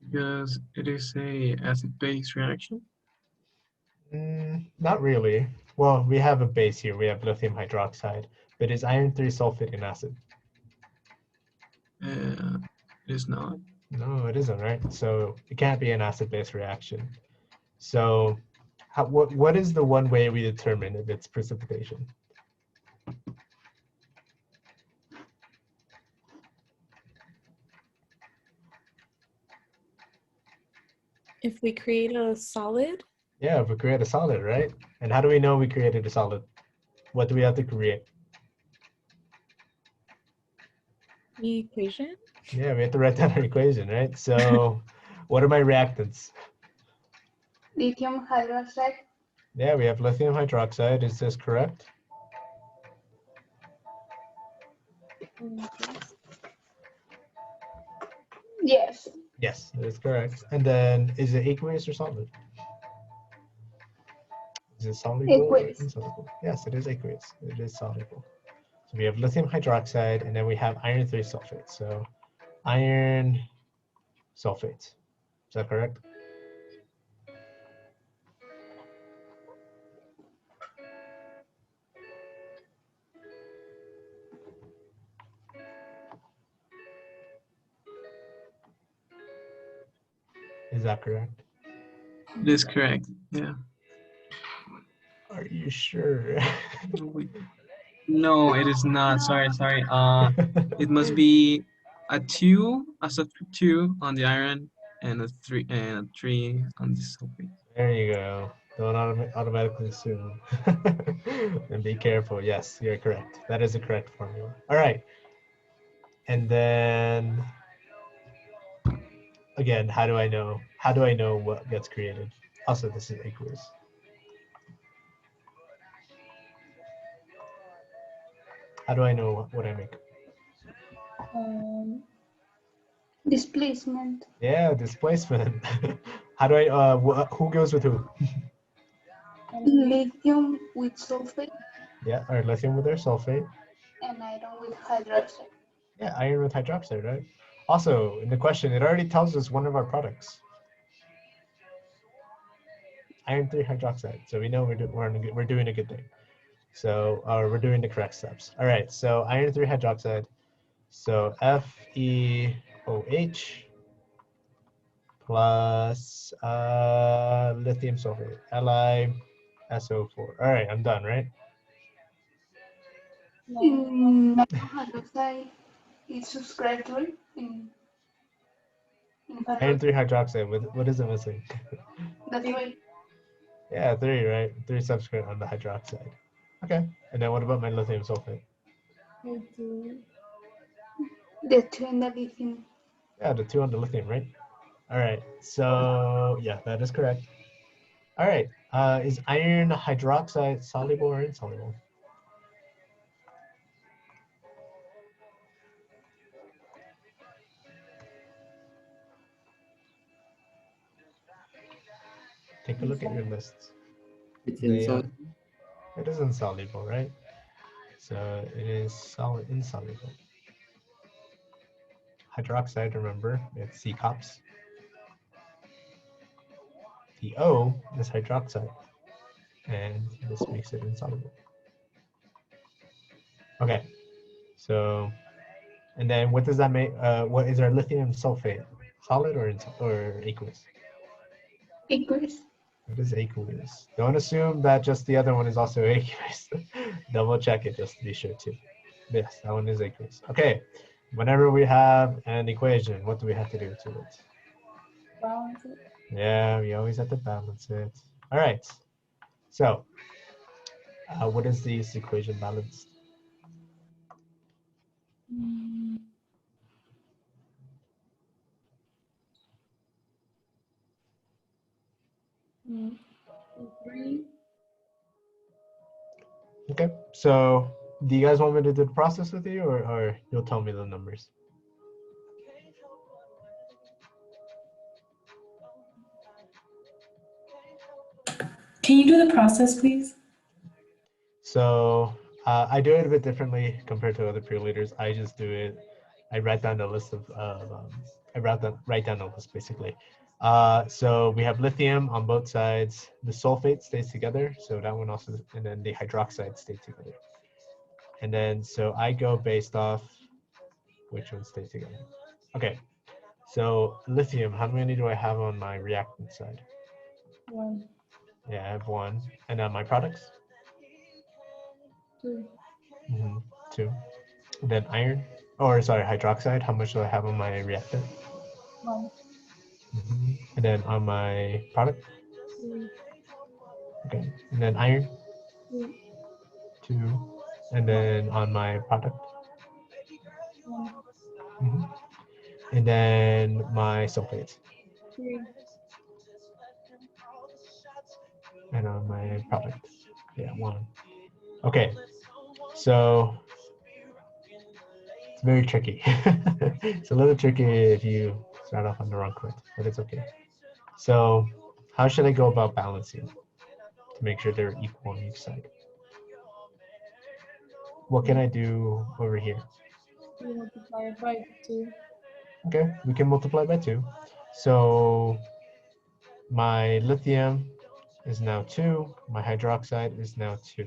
[SPEAKER 5] Because it is a acid-base reaction.
[SPEAKER 7] Not really. Well, we have a base here. We have lithium hydroxide, but is iron 3 sulfate an acid?
[SPEAKER 5] It is not.
[SPEAKER 7] No, it isn't, right? So it can't be an acid-base reaction. So what is the one way we determine if it's precipitation?
[SPEAKER 9] If we create a solid,
[SPEAKER 7] Yeah, if we create a solid, right? And how do we know we created a solid? What do we have to create?
[SPEAKER 9] the equation,
[SPEAKER 7] Yeah, we have to write down our equation, right? So what are my reactants?
[SPEAKER 8] Lithium hydroxide.
[SPEAKER 7] Yeah, we have lithium hydroxide. Is this correct?
[SPEAKER 8] Yes.
[SPEAKER 7] Yes, that is correct. And then is it aqueous or solid? Is it soluble or
[SPEAKER 8] Aqueous.
[SPEAKER 7] insoluble? Yes, it is aqueous. It is soluble. So we have lithium hydroxide, and then we have iron 3 sulfate. So iron sulfate. Is that correct? Is that correct?
[SPEAKER 5] It is correct. Yeah.
[SPEAKER 7] Are you sure?
[SPEAKER 5] No, it is not. Sorry. It must be a 2, a subscript 2 on the iron, and a 3 on the sulfate.
[SPEAKER 7] There you go. Don't automatically assume. And be careful. Yes, you're correct. That is a correct formula. All right. And then again, how do I know? How do I know what gets created? Also, this is aqueous. How do I know what I make?
[SPEAKER 8] Displacement.
[SPEAKER 7] Yeah, displacement. How do I? Who goes with who?
[SPEAKER 8] Lithium with sulfate
[SPEAKER 7] Yeah, or lithium with their sulfate.
[SPEAKER 8] and iron with hydroxide.
[SPEAKER 7] Yeah, iron with hydroxide, right? Also, in the question, it already tells us one of our products. Iron 3 hydroxide. So we know we're doing a good thing. So we're doing the correct steps. All right, so iron 3 hydroxide. So FeOH plus lithium sulfate, LiSO4. All right, I'm done, right?
[SPEAKER 8] In iron hydroxide is subscribed to it in
[SPEAKER 7] Iron 3 hydroxide, what is it missing?
[SPEAKER 8] the 3.
[SPEAKER 7] Yeah, 3, right? 3 subscript on the hydroxide. Okay, and then what about my lithium sulfate?
[SPEAKER 8] The 2 in the lithium.
[SPEAKER 7] Yeah, the 2 on the lithium, right? All right, so yeah, that is correct. All right, is iron hydroxide soluble or insoluble? Take a look at your lists.
[SPEAKER 3] It's
[SPEAKER 7] They,
[SPEAKER 3] insoluble.
[SPEAKER 7] it is insoluble, right? So it is insoluble. Hydroxide, remember, it's C-COPs. The O is hydroxide, and this makes it insoluble. Okay, so, and then what does that make? What is our lithium sulfate? Solid or aqueous?
[SPEAKER 8] Aqueous.
[SPEAKER 7] It is aqueous. Don't assume that just the other one is also aqueous. Double check it just to be sure too. Yes, that one is aqueous. Okay, whenever we have an equation, what do we have to do to it?
[SPEAKER 4] Balance it.
[SPEAKER 7] Yeah, we always have to balance it. All right, so what is this equation balanced? Okay, so do you guys want me to do the process with you, or you'll tell me the numbers?
[SPEAKER 10] Can you do the process, please?
[SPEAKER 7] So I do it a bit differently compared to other peer leaders. I just do it. I write down the list of. I write down the list basically. So we have lithium on both sides. The sulfate stays together, so that one also, and then the hydroxide stays together. And then so I go based off which one stays together. Okay. So lithium, how many do I have on my reactant side?
[SPEAKER 4] 1,
[SPEAKER 7] Yeah, I have 1. And then my products?
[SPEAKER 4] 2,
[SPEAKER 7] 2. And then iron, or sorry, hydroxide, how much do I have on my reactant?
[SPEAKER 4] 1,
[SPEAKER 7] And then on my product?
[SPEAKER 4] 3,
[SPEAKER 7] Okay. And then iron?
[SPEAKER 4] 2,
[SPEAKER 7] 2. And then on my product?
[SPEAKER 4] 1,
[SPEAKER 7] And then my sulfates?
[SPEAKER 4] 3.
[SPEAKER 7] And on my product? Yeah, 1. Okay. So it's very tricky. It's a little tricky if you start off on the wrong foot, but it's okay. So how should I go about balancing to make sure they're equal on each side? What can I do over here?
[SPEAKER 4] You multiply it by 2.
[SPEAKER 7] Okay, we can multiply by 2. So my lithium is now 2. My hydroxide is now 2.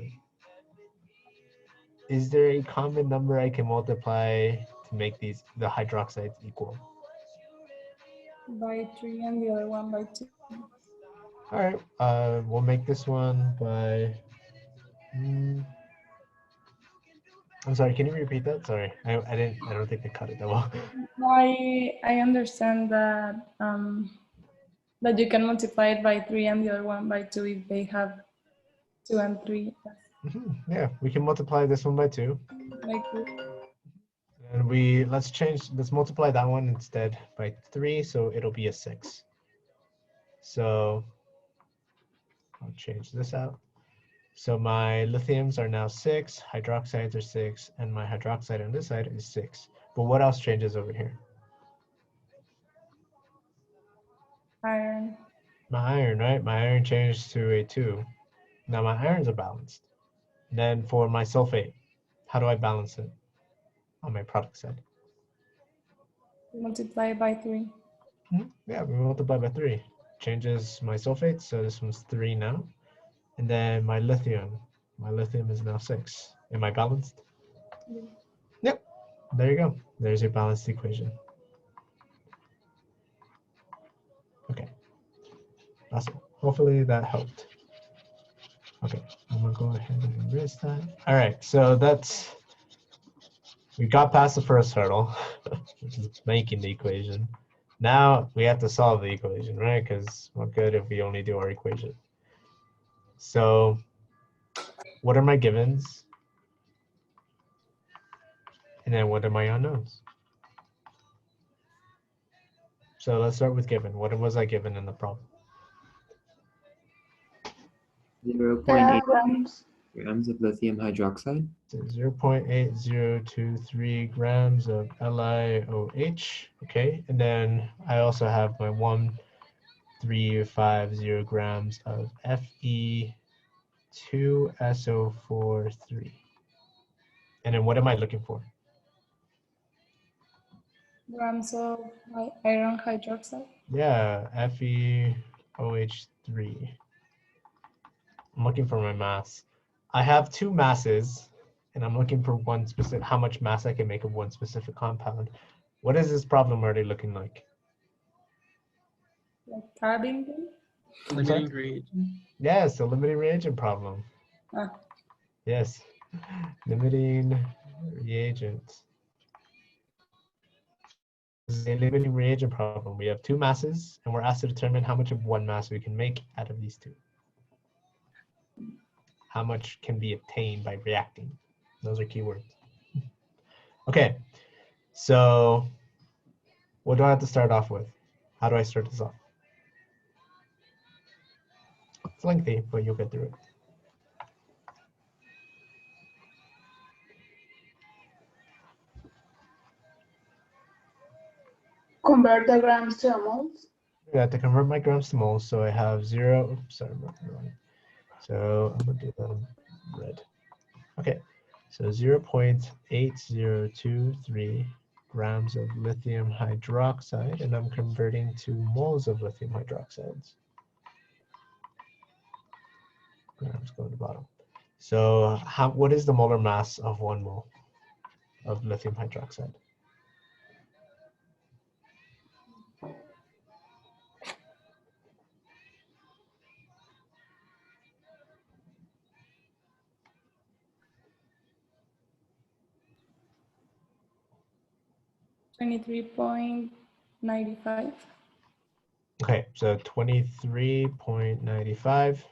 [SPEAKER 7] Is there a common number I can multiply to make the hydroxides equal?
[SPEAKER 4] By 3 and the other one by 2.
[SPEAKER 7] All right, we'll make this one by. I'm sorry. Can you repeat that? Sorry, I didn't. I don't think I cut it that well.
[SPEAKER 4] I understand that you can multiply it by 3 and the other one by 2 if they have 2 and 3.
[SPEAKER 7] Yeah, we can multiply this one by 2.
[SPEAKER 4] Like
[SPEAKER 7] And let's multiply that one instead by 3, so it'll be a 6. So I'll change this out. So my lithiums are now 6, hydroxides are 6, and my hydroxide on this side is 6. But what else changes over here?
[SPEAKER 4] iron.
[SPEAKER 7] My iron, right? My iron changed to a 2. Now my irons are balanced. Then for my sulfate, how do I balance it on my product side?
[SPEAKER 4] Multiply by 3.
[SPEAKER 7] Yeah, we multiply by 3. Changes my sulfate, so this one's 3 now. And then my lithium is now 6. Am I balanced?
[SPEAKER 4] Yeah.
[SPEAKER 7] Yep, there you go. There's your balanced equation. Okay, awesome. Hopefully that helped. Okay, I'm gonna go ahead and erase that. All right, so we got past the first hurdle, which is making the equation. Now we have to solve the equation, right? Because what good if we only do our equation? So what are my givens? And then what are my unknowns? So let's start with given. What was I given in the problem?
[SPEAKER 3] 0.8
[SPEAKER 8] grams.
[SPEAKER 3] grams of lithium hydroxide.
[SPEAKER 7] So 0.8023 grams of LiOH. Okay, and then I also have my 1,350 grams of Fe2SO43. And then what am I looking for?
[SPEAKER 4] Grams of iron hydroxide.
[SPEAKER 7] Yeah, FeOH3. I'm looking for my mass. I have 2 masses, and I'm looking for one specific, how much mass I can make of one specific compound. What is this problem already looking like?
[SPEAKER 4] Like adding them?
[SPEAKER 5] Limiting reagent.
[SPEAKER 7] Yes, the limiting reagent problem.
[SPEAKER 4] Ah.
[SPEAKER 7] Yes, limiting reagent. This is a limiting reagent problem. We have 2 masses, and we're asked to determine how much of one mass we can make out of these 2. How much can be obtained by reacting? Those are keywords. Okay, so what do I have to start off with? How do I start this off? It's lengthy, but you'll get through it.
[SPEAKER 8] Convert the grams to moles.
[SPEAKER 7] I have to convert my grams to moles, so I have 0. Oops, sorry, I'm wrong. So I'm gonna do that in red. Okay, so 0.8023 grams of lithium hydroxide, and I'm converting to moles of lithium hydroxides. Grams go to the bottom. So what is the molar mass of 1 mole of lithium hydroxide?
[SPEAKER 4] $23.95.
[SPEAKER 7] Okay, so 23.95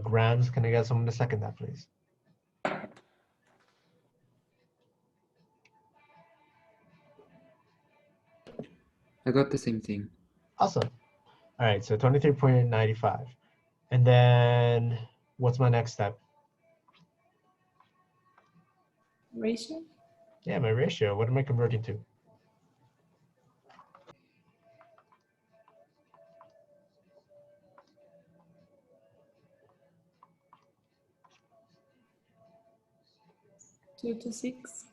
[SPEAKER 7] grams. Can I get someone to second that, please?
[SPEAKER 3] I got the same thing.
[SPEAKER 7] Awesome. All right, so 23.95. And then what's my next step?
[SPEAKER 4] Ratio?
[SPEAKER 7] Yeah, my ratio. What am I converting to?
[SPEAKER 4] Two to 6.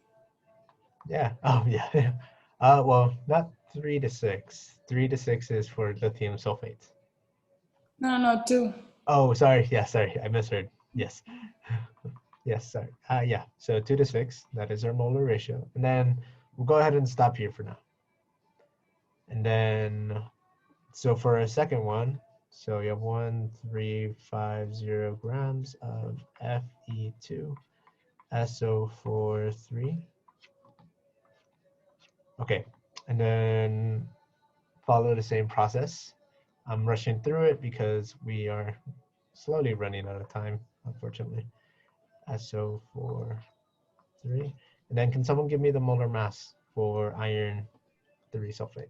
[SPEAKER 7] Yeah. Oh, yeah. Well, not 3 to 6. 3 to 6 is for lithium sulfate.
[SPEAKER 4] No, 2.
[SPEAKER 7] Oh, sorry. Yeah, sorry. I misheard. Yes. Yes, sorry. Yeah. So 2 to 6. That is our molar ratio. And then we'll go ahead and stop here for now. And then, so for our second one, So you have 1350 grams of Fe2SO43. Okay, and then follow the same process. I'm rushing through it because we are slowly running out of time, unfortunately. SO43. And then can someone give me the molar mass for iron 3 sulfate?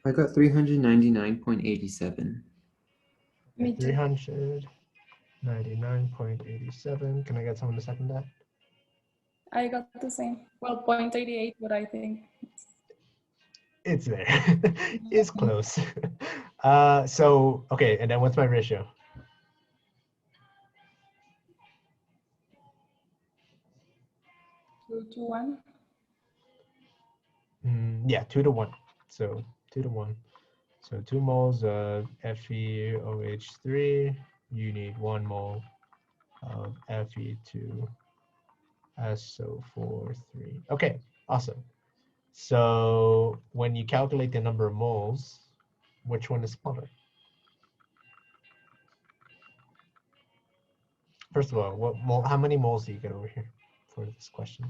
[SPEAKER 3] I got 399.87.
[SPEAKER 4] Me too.
[SPEAKER 7] 399.87. Can I get someone to second that?
[SPEAKER 4] I got the same. Well, 0.88, but I think
[SPEAKER 7] It's there. It's close. So, okay, and then what's my ratio?
[SPEAKER 4] 2 to 1.
[SPEAKER 7] Yeah, 2 to 1. So 2 to 1. So 2 moles of FeOH3. You need 1 mole of Fe2SO43. Okay, awesome. So when you calculate the number of moles, which one is smaller? First of all, how many moles do you get over here for this question?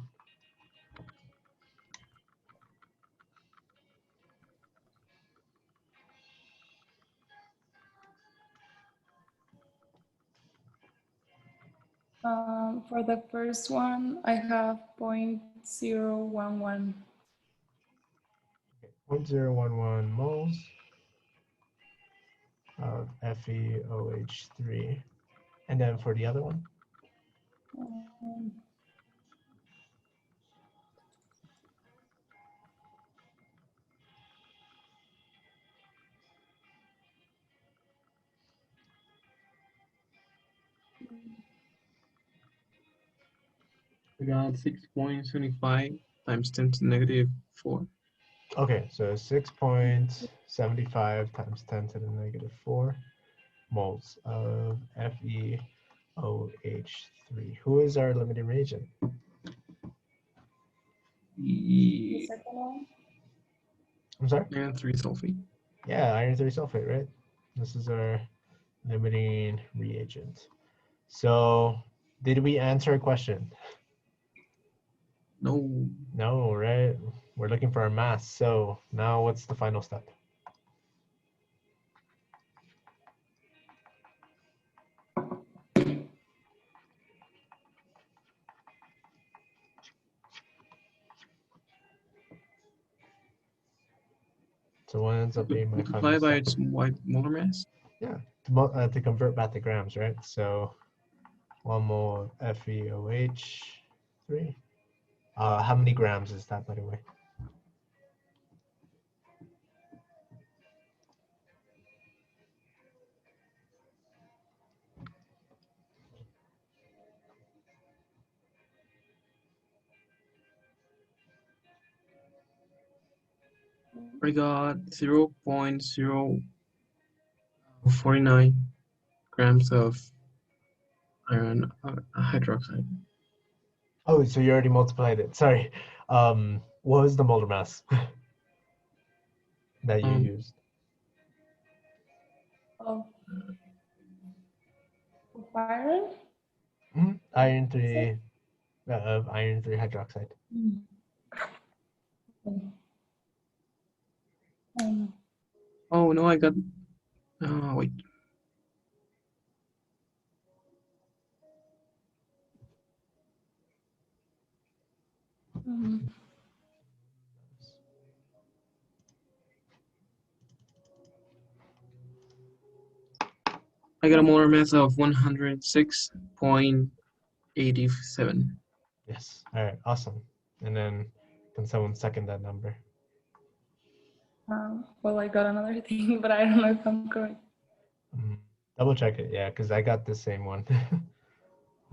[SPEAKER 4] For the first one, I have 0.011.
[SPEAKER 7] 0.011 moles of FeOH3. And then for the other one?
[SPEAKER 5] I got 6.75 times 10 to the negative 4.
[SPEAKER 7] Okay, so 6.75 times 10 to the negative 4 moles of FeOH3. Who is our limiting reagent?
[SPEAKER 4] The second one?
[SPEAKER 7] I'm sorry?
[SPEAKER 5] Iron 3 sulfate.
[SPEAKER 7] Yeah, iron 3 sulfate, right? This is our limiting reagent. So, did we answer a question?
[SPEAKER 5] No.
[SPEAKER 7] No, right? We're looking for our mass. So, now what's the final step? So what ends up being my final
[SPEAKER 5] Multiply by
[SPEAKER 7] step?
[SPEAKER 5] its white molar mass?
[SPEAKER 7] Yeah, to convert back to grams, right? So 1 mole of FeOH3. How many grams is that, by the way?
[SPEAKER 5] I got 0.049 grams of iron hydroxide.
[SPEAKER 7] Oh, so you already multiplied it. Sorry. What was the molar mass that you used?
[SPEAKER 4] Of iron?
[SPEAKER 7] Iron 3 of iron 3 hydroxide.
[SPEAKER 5] Oh no, I got. Wait. I got a molar mass of 106.87.
[SPEAKER 7] Yes. All right. Awesome. And then can someone second that number?
[SPEAKER 4] Well, I got another thing, but I don't know if I'm correct.
[SPEAKER 7] Double check it, yeah, because I got the same one.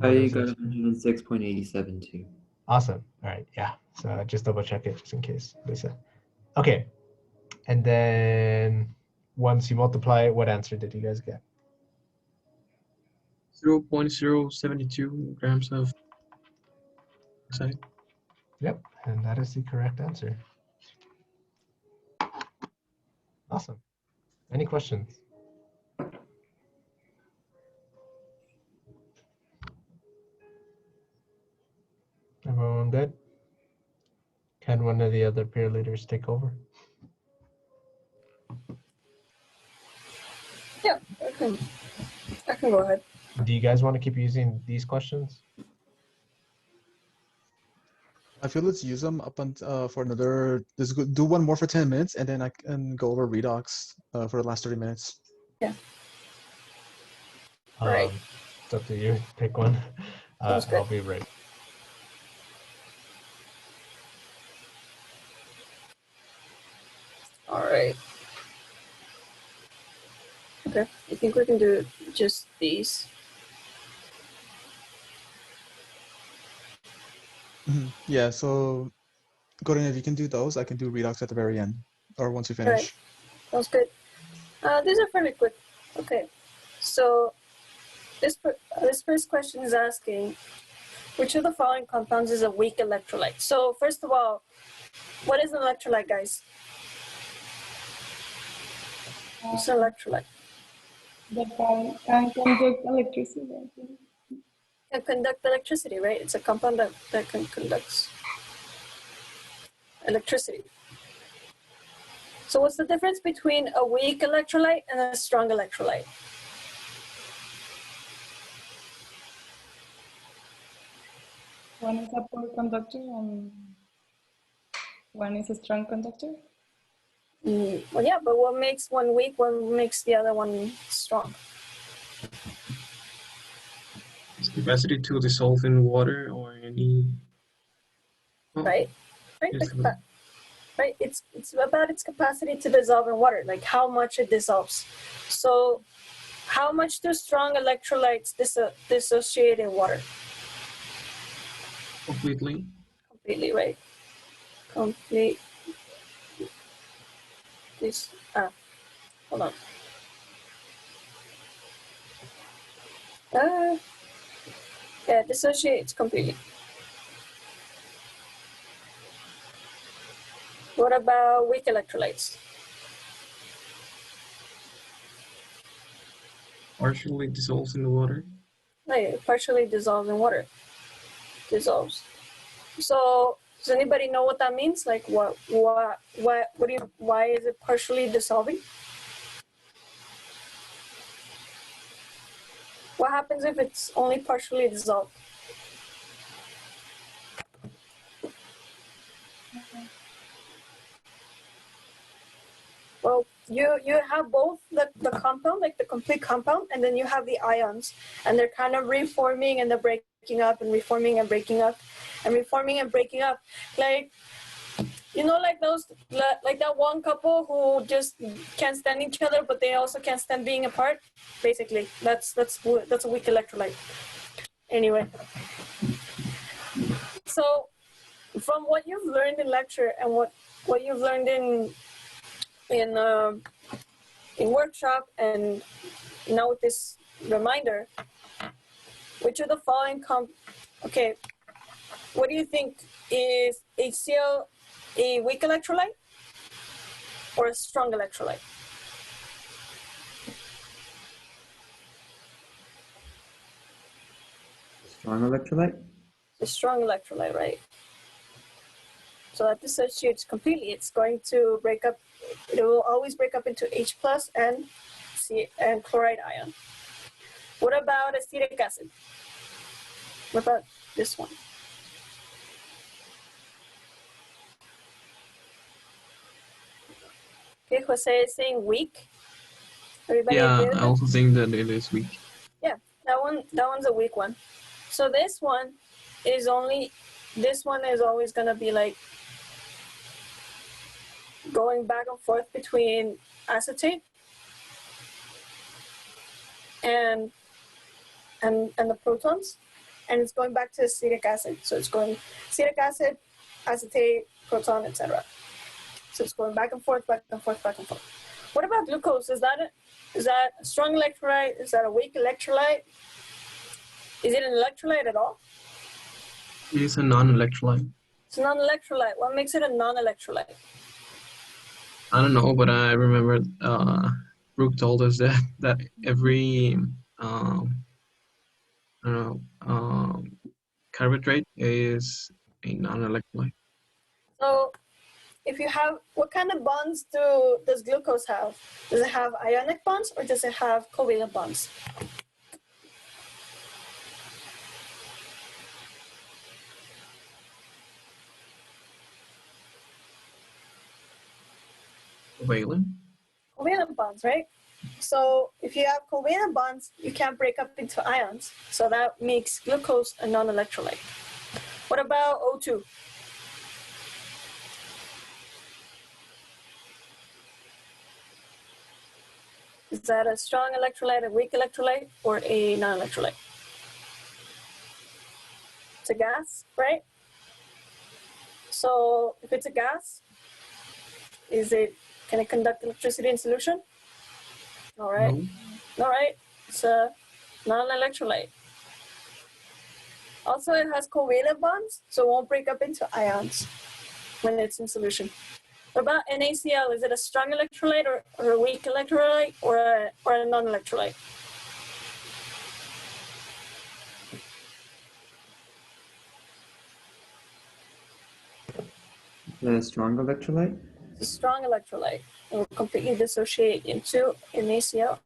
[SPEAKER 3] I got 106.87 too.
[SPEAKER 7] Awesome. All right, yeah. So just double check it just in case, Lisa. Okay. And then once you multiply it, what answer did you guys get?
[SPEAKER 5] 0.072 grams of oxide.
[SPEAKER 7] Yep, and that is the correct answer. Awesome. Any questions? Everyone good? Can one of the other peer leaders take over?
[SPEAKER 6] Yeah, I can go ahead.
[SPEAKER 7] Do you guys want to keep using these questions?
[SPEAKER 2] I feel let's use them up for another. Let's do one more for 10 minutes, and then I can go over redox for the last 30 minutes.
[SPEAKER 6] Yeah. All right.
[SPEAKER 7] It's up to you. Pick one. I'll be right.
[SPEAKER 6] All right. Okay, I think we can do just these.
[SPEAKER 2] Yeah, so Gordon, if you can do those, I can do redox at the very end, or once you finish.
[SPEAKER 6] Right. Sounds good. These are fairly quick. Okay, so this first question is asking, which of the following compounds is a weak electrolyte? So first of all, what is an electrolyte, guys? What's an electrolyte?
[SPEAKER 4] That can conduct electricity.
[SPEAKER 6] Can conduct electricity, right? It's a compound that can conduct electricity. So what's the difference between a weak electrolyte and a strong electrolyte?
[SPEAKER 4] One is a poor conductor and one is a strong conductor.
[SPEAKER 6] Well, yeah, but what makes one weak? What makes the other one strong?
[SPEAKER 5] Its capacity to dissolve in water or any. Oh,
[SPEAKER 6] right. Right. It's about its capacity to dissolve in water, like how much it dissolves. So, how much do strong electrolytes dissociate in water?
[SPEAKER 5] Completely.
[SPEAKER 6] Completely, right. Complete. Hold on. Yeah, dissociates completely. What about weak electrolytes?
[SPEAKER 5] Partially dissolves in the water.
[SPEAKER 6] Right, partially dissolves in water. Dissolves. So, does anybody know what that means? Like, why is it partially dissolving? What happens if it's only partially dissolved? Well, you have both the compound, like the complete compound, and then you have the ions, and they're kind of reforming and they're breaking up and reforming and breaking up and reforming and breaking up. Like, you know, like that one couple who just can't stand each other, but they also can't stand being apart. Basically, that's a weak electrolyte. Anyway, so from what you've learned in lecture and what you've learned in workshop and now with this reminder, which of the following okay, what do you think, is HCl a weak electrolyte or a strong electrolyte?
[SPEAKER 3] Strong electrolyte?
[SPEAKER 6] It's a strong electrolyte, right? So that dissociates completely. It's going to break up. It will always break up into H plus and chloride ion. What about acetic acid? What about this one? Okay, Jose is saying weak. Everybody agree with
[SPEAKER 5] I
[SPEAKER 6] that?
[SPEAKER 5] also think that it is weak.
[SPEAKER 6] Yeah, that one's a weak one. So this one is always gonna be like going back and forth between acetate and the protons, and it's going back to acetic acid. So it's going acetic acid, acetate, proton, etc. So it's going back and forth, back and forth, back and forth. What about glucose? Is that a strong electrolyte? Is that a weak electrolyte? Is it an electrolyte at all?
[SPEAKER 5] It's a non-electrolyte.
[SPEAKER 6] It's a non-electrolyte. What makes it a non-electrolyte?
[SPEAKER 5] I don't know, but I remember Brooke told us that every carbohydrate is a non-electrolyte.
[SPEAKER 6] So if you have, what kind of bonds does glucose have? Does it have ionic bonds or does it have covalent bonds?
[SPEAKER 5] Covalent.
[SPEAKER 6] Covalent bonds, right? So if you have covalent bonds, you can't break up into ions. So that makes glucose a non-electrolyte. What about O2? Is that a strong electrolyte, a weak electrolyte, or a non-electrolyte? It's a gas, right? So if it's a gas, can it conduct electricity in solution? All right.
[SPEAKER 5] No.
[SPEAKER 6] All right. It's a non-electrolyte. Also, it has covalent bonds, so it won't break up into ions when it's in solution. What about NaCl? Is it a strong electrolyte or a weak electrolyte or a non-electrolyte?
[SPEAKER 3] A strong electrolyte?
[SPEAKER 6] It's a strong electrolyte. It will completely dissociate into NaCl.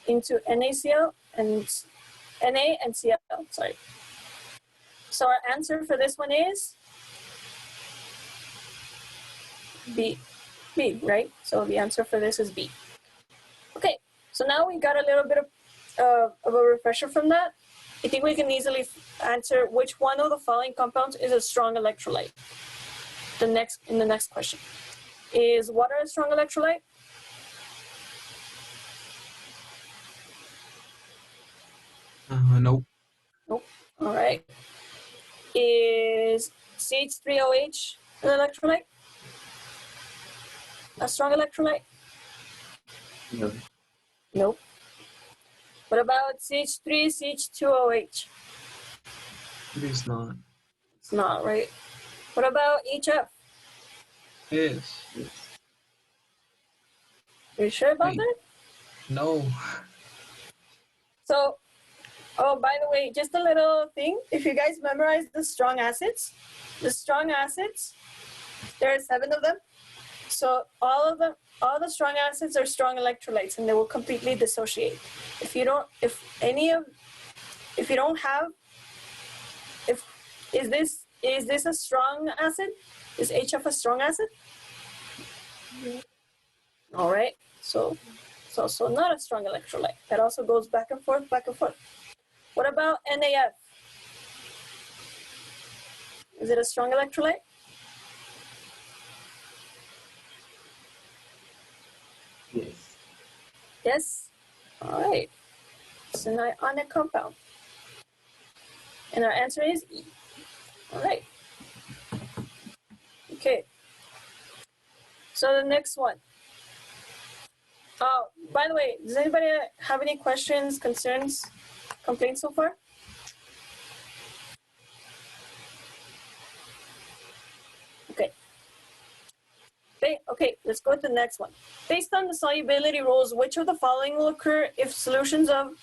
[SPEAKER 6] Into NaCl and Na and Cl. Sorry. So our answer for this one is B, right? So the answer for this is B. Okay, so now we got a little bit of a refresher from that. I think we can easily answer which one of the following compounds is a strong electrolyte. In the next question. Is water a strong electrolyte?
[SPEAKER 5] Nope.
[SPEAKER 6] Nope. All right. Is CH3OH an electrolyte? A strong electrolyte?
[SPEAKER 3] No.
[SPEAKER 6] Nope. What about CH3, CH2OH?
[SPEAKER 5] It is not.
[SPEAKER 6] It's not, right? What about HF?
[SPEAKER 5] It is.
[SPEAKER 6] Are you sure about
[SPEAKER 5] Wait.
[SPEAKER 6] that?
[SPEAKER 5] No.
[SPEAKER 6] So, oh, by the way, just a little thing. If you guys memorize the strong acids, there are 7 of them. So all the strong acids are strong electrolytes, and they will completely dissociate. Is this a strong acid? Is HF a strong acid? All right. So it's also not a strong electrolyte. That also goes back and forth, back and forth. What about NaF? Is it a strong electrolyte?
[SPEAKER 3] Yes.
[SPEAKER 6] Yes. All right. It's an ionic compound. And our answer is E. All right. Okay. So the next one. By the way, does anybody have any questions, concerns, complaints so far? Okay. Okay, let's go to the next one. Based on the solubility rules, which of the following will occur if solutions of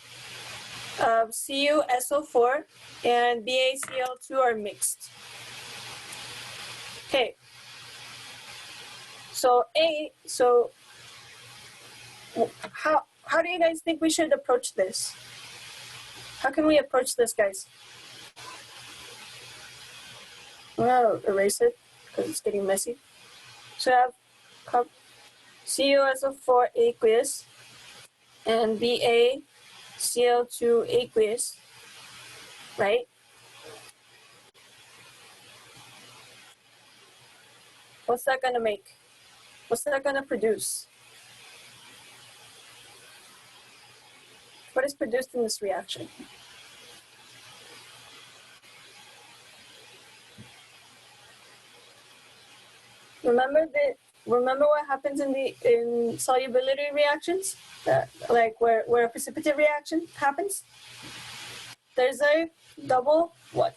[SPEAKER 6] CuSO4 and BaCl2 are mixed? Okay. So how do you guys think we should approach this? How can we approach this, guys? I'm gonna erase it because it's getting messy. So I have CuSO4 aqueous and BaCl2 aqueous, right? What's that gonna make? What's that gonna produce? What is produced in this reaction? Remember what happens in solubility reactions? Like where a precipitate reaction happens? There's a double what?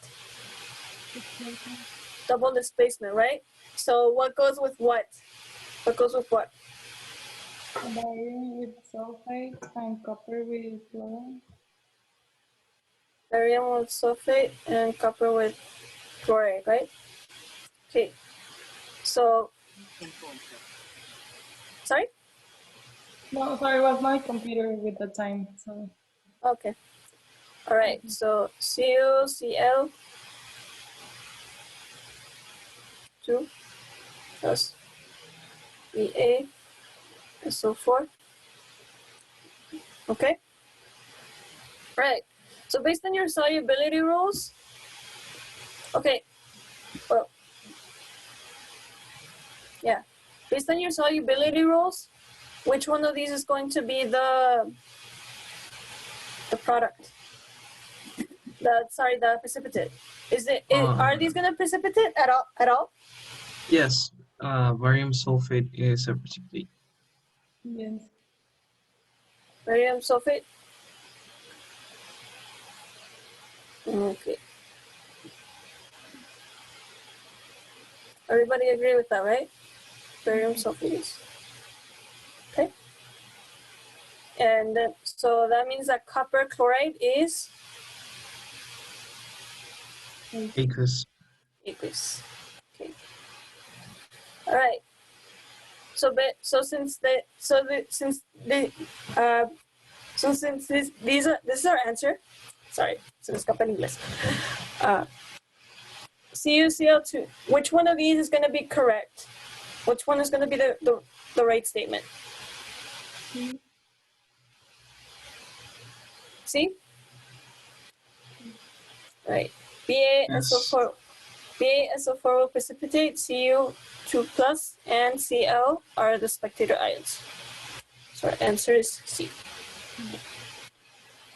[SPEAKER 6] Double displacement, right? So what goes with what? What goes with what?
[SPEAKER 4] Barium with sulfate and copper with chloride.
[SPEAKER 6] Barium with sulfate and copper with chloride, right? Okay. So, sorry?
[SPEAKER 4] No, sorry, it was my computer with the time. So.
[SPEAKER 6] Okay. All right. So CuCl 2 plus BaSO4. Okay. Right. So based on your solubility rules, okay. Well, yeah. Based on your solubility rules, which one of these is going to be the product? The precipitate. Are these gonna precipitate at all?
[SPEAKER 5] Yes, barium sulfate is a precipitate.
[SPEAKER 4] Yes.
[SPEAKER 6] Barium sulfate. Okay. Everybody agree with that, right? Barium sulfate. Okay. And then, so that means that copper chloride is
[SPEAKER 5] Aqueous.
[SPEAKER 6] aqueous. Okay. All right. So since this is our answer. Sorry, se me escapa en inglés. CuCl2. Which one of these is going to be correct? Which one is going to be the right statement? See? Right. BaSO4. BaSO4 will precipitate. Cu2 plus and Cl are the spectator ions. So our answer is C.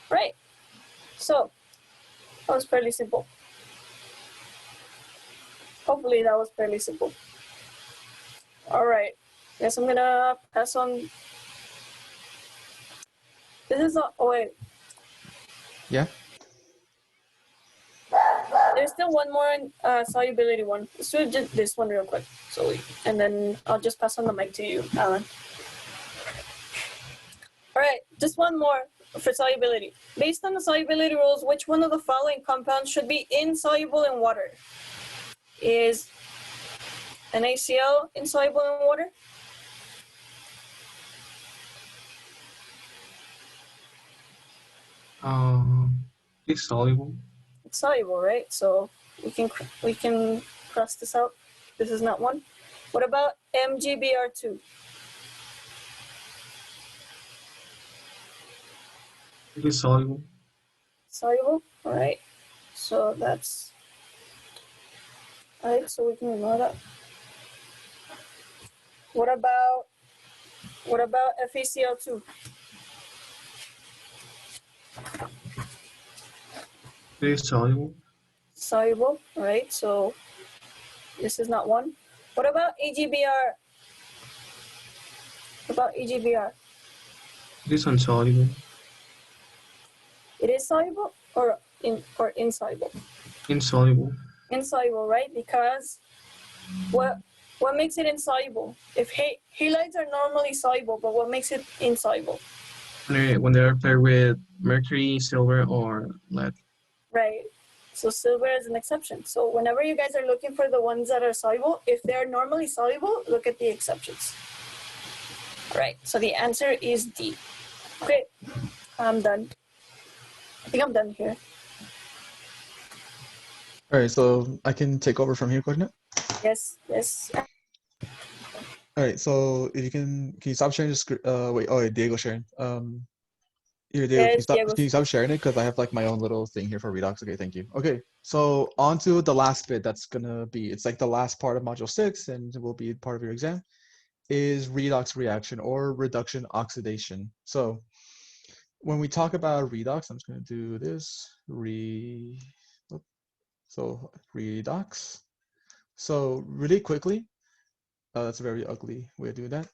[SPEAKER 6] Right. So that was fairly simple. Hopefully that was fairly simple. All right. Guess I'm gonna pass on. This is not. Oh wait.
[SPEAKER 2] Yeah.
[SPEAKER 6] There's still one more solubility one. Let's do just this one real quick. And then I'll just pass on the mic to you, Alan. All right, just one more for solubility. Based on the solubility rules, which one of the following compounds should be insoluble in water? Is NaCl insoluble in water?
[SPEAKER 5] It's soluble.
[SPEAKER 6] It's soluble, right? So we can cross this out. This is not one. What about MgBr2?
[SPEAKER 5] It is soluble.
[SPEAKER 6] Soluble, all right. So that's all right. So we can ignore that. What about FeCl2?
[SPEAKER 5] It is soluble.
[SPEAKER 6] Soluble, all right. So this is not one. What about AgBr? What about AgBr?
[SPEAKER 5] It is insoluble.
[SPEAKER 6] It is soluble or insoluble?
[SPEAKER 5] Insoluble.
[SPEAKER 6] Insoluble, right? Because what makes it insoluble? If halides are normally soluble, but what makes it insoluble?
[SPEAKER 5] When they are paired with mercury, silver, or lead.
[SPEAKER 6] Right. So silver is an exception. So whenever you guys are looking for the ones that are soluble, if they're normally soluble, look at the exceptions. All right. So the answer is D. Okay. I'm done. I think I'm done here.
[SPEAKER 2] All right, so I can take over from here, coordinate.
[SPEAKER 6] Yes. Yes.
[SPEAKER 2] All right, so if you can you stop sharing the screen? Wait, oh, wait, Diego's sharing. Here, Diego,
[SPEAKER 6] Yes,
[SPEAKER 2] can you stop sharing it? Because I have like my own little thing here for Redox. Okay, thank you. Okay, so on to the last bit. That's gonna be, it's like the last part of module 6 and it will be part of your exam. is redox reaction or reduction oxidation. So when we talk about redox, I'm just going to do this so redox. So really quickly, that's a very ugly way of doing that.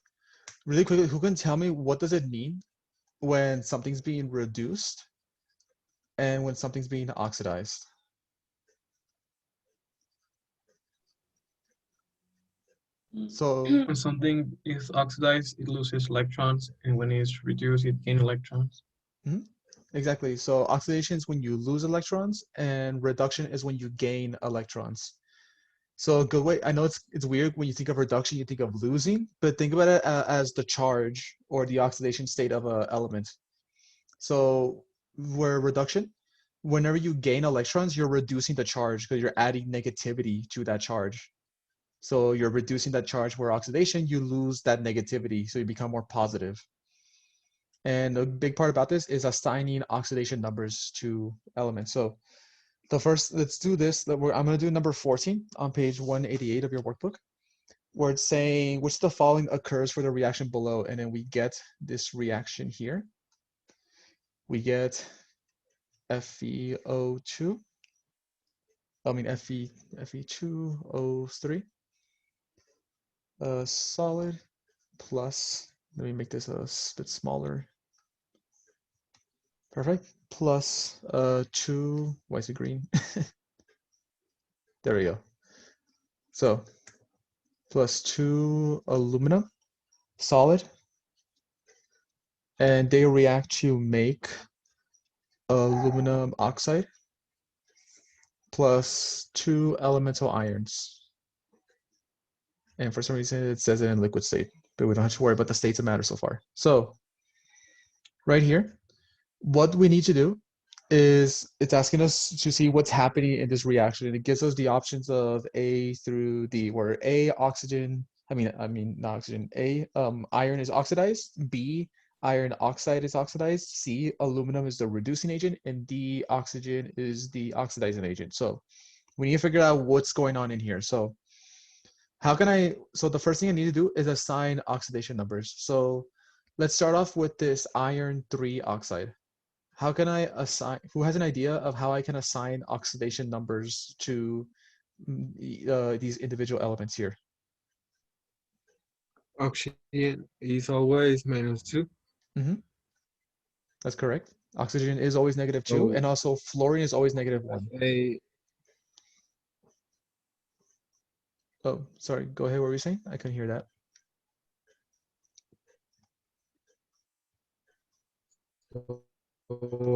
[SPEAKER 2] Really quickly, who can tell me what does it mean when something's being reduced and when something's being oxidized? So
[SPEAKER 5] When something is oxidized, it loses electrons, and when it's reduced, it gains electrons.
[SPEAKER 2] exactly. So oxidation is when you lose electrons, and reduction is when you gain electrons. So a good way, I know it's weird when you think of reduction, you think of losing, but think about it as the charge or the oxidation state of an element. So where reduction, whenever you gain electrons, you're reducing the charge because you're adding negativity to that charge. So you're reducing that charge, where oxidation, you lose that negativity, so you become more positive. And a big part about this is assigning oxidation numbers to elements. So the first, let's do this. I'm going to do number 14 on page 188 of your workbook, where it's saying which of the following occurs for the reaction below, and then we get this reaction here. We get FeO2. I mean Fe2O3. Solid plus, let me make this a bit smaller. Perfect. Plus 2, why is it green? There we go. So plus 2 aluminum, solid. And they react to make aluminum oxide plus 2 elemental ions. And for some reason it says it in liquid state, but we don't have to worry about the states that matter so far. So right here, what we need to do is it's asking us to see what's happening in this reaction, and it gives us the options of A through D, where A, oxygen, not oxygen, A, iron is oxidized, B, iron oxide is oxidized, C, aluminum is the reducing agent, and D, oxygen is the oxidizing agent. So we need to figure out what's going on in here. So the first thing I need to do is assign oxidation numbers. So let's start off with this iron 3 oxide. How can I assign, who has an idea of how I can assign oxidation numbers to these individual elements here?
[SPEAKER 11] Oxygen is always -2.
[SPEAKER 2] That's correct. Oxygen is always -2, and also fluorine is always -1. Oh, sorry, go ahead, what were you saying? I couldn't hear that.
[SPEAKER 11] So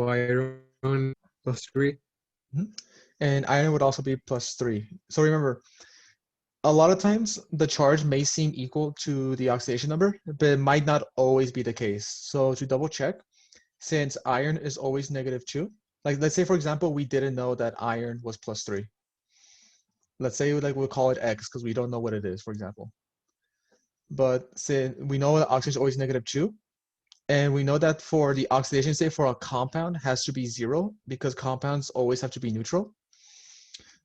[SPEAKER 11] iron +3.
[SPEAKER 2] And iron would also be +3. So remember, a lot of times the charge may seem equal to the oxidation number, but it might not always be the case. So to double check, since iron is always -2, like let's say for example, we didn't know that iron was +3. Let's say like we'll call it X because we don't know what it is, for example. But since we know that oxygen is always -2, and we know that for the oxidation state for a compound has to be 0 because compounds always have to be neutral.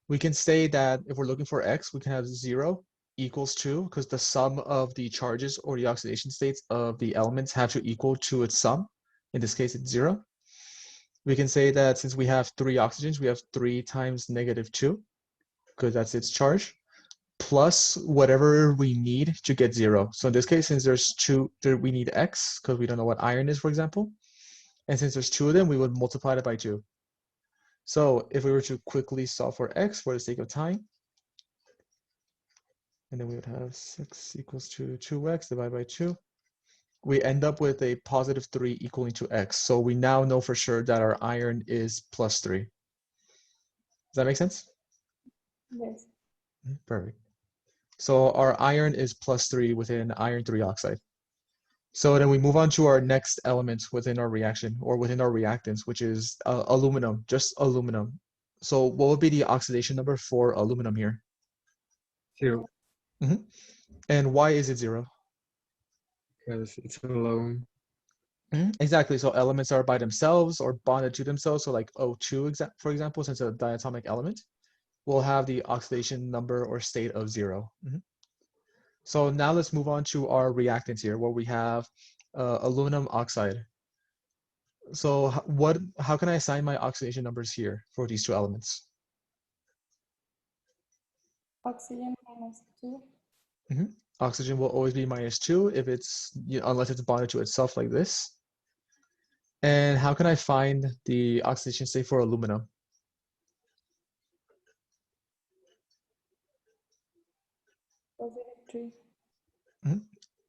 [SPEAKER 2] We can say that if we're looking for X, we can have 0 equals 2 because the sum of the charges or the oxidation states of the elements have to equal to its sum. In this case, it's 0. We can say that since we have 3 oxygens, we have 3 times -2 because that's its charge, plus whatever we need to get 0. So in this case, since there's 2, we need X because we don't know what iron is, for example. And since there's 2 of them, we would multiply it by 2. So if we were to quickly solve for X for the sake of time, and then we would have 6 equals to 2X divided by 2. We end up with a +3 equaling to X. So we now know for sure that our iron is +3. Does that make sense?
[SPEAKER 4] Yes.
[SPEAKER 2] Perfect. So our iron is +3 within iron 3 oxide. So then we move on to our next element within our reaction or within our reactants, which is aluminum, just aluminum. So what would be the oxidation number for aluminum here?
[SPEAKER 11] 0.
[SPEAKER 2] And why is it 0?
[SPEAKER 11] Because it's alone.
[SPEAKER 2] Exactly. So elements are by themselves or bonded to themselves. So like O2, for example, since it's a diatomic element, will have the oxidation number or state of 0. So now let's move on to our reactants here, where we have aluminum oxide. So how can I assign my oxidation numbers here for these two elements?
[SPEAKER 4] Oxygen -2.
[SPEAKER 2] Oxygen will always be -2 if it's, unless it's bonded to itself like this. And how can I find the oxidation state for aluminum?
[SPEAKER 4] +3.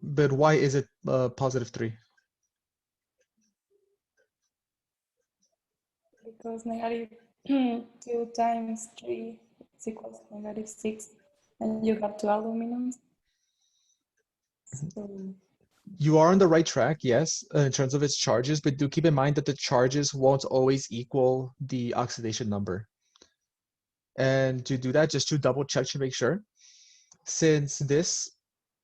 [SPEAKER 2] But why is it +3?
[SPEAKER 4] Because -2 times 3 is equals to -6, and you have two aluminums. So
[SPEAKER 2] You are on the right track, yes, in terms of its charges, but do keep in mind that the charges won't always equal the oxidation number. And to do that, just to double check to make sure, since this,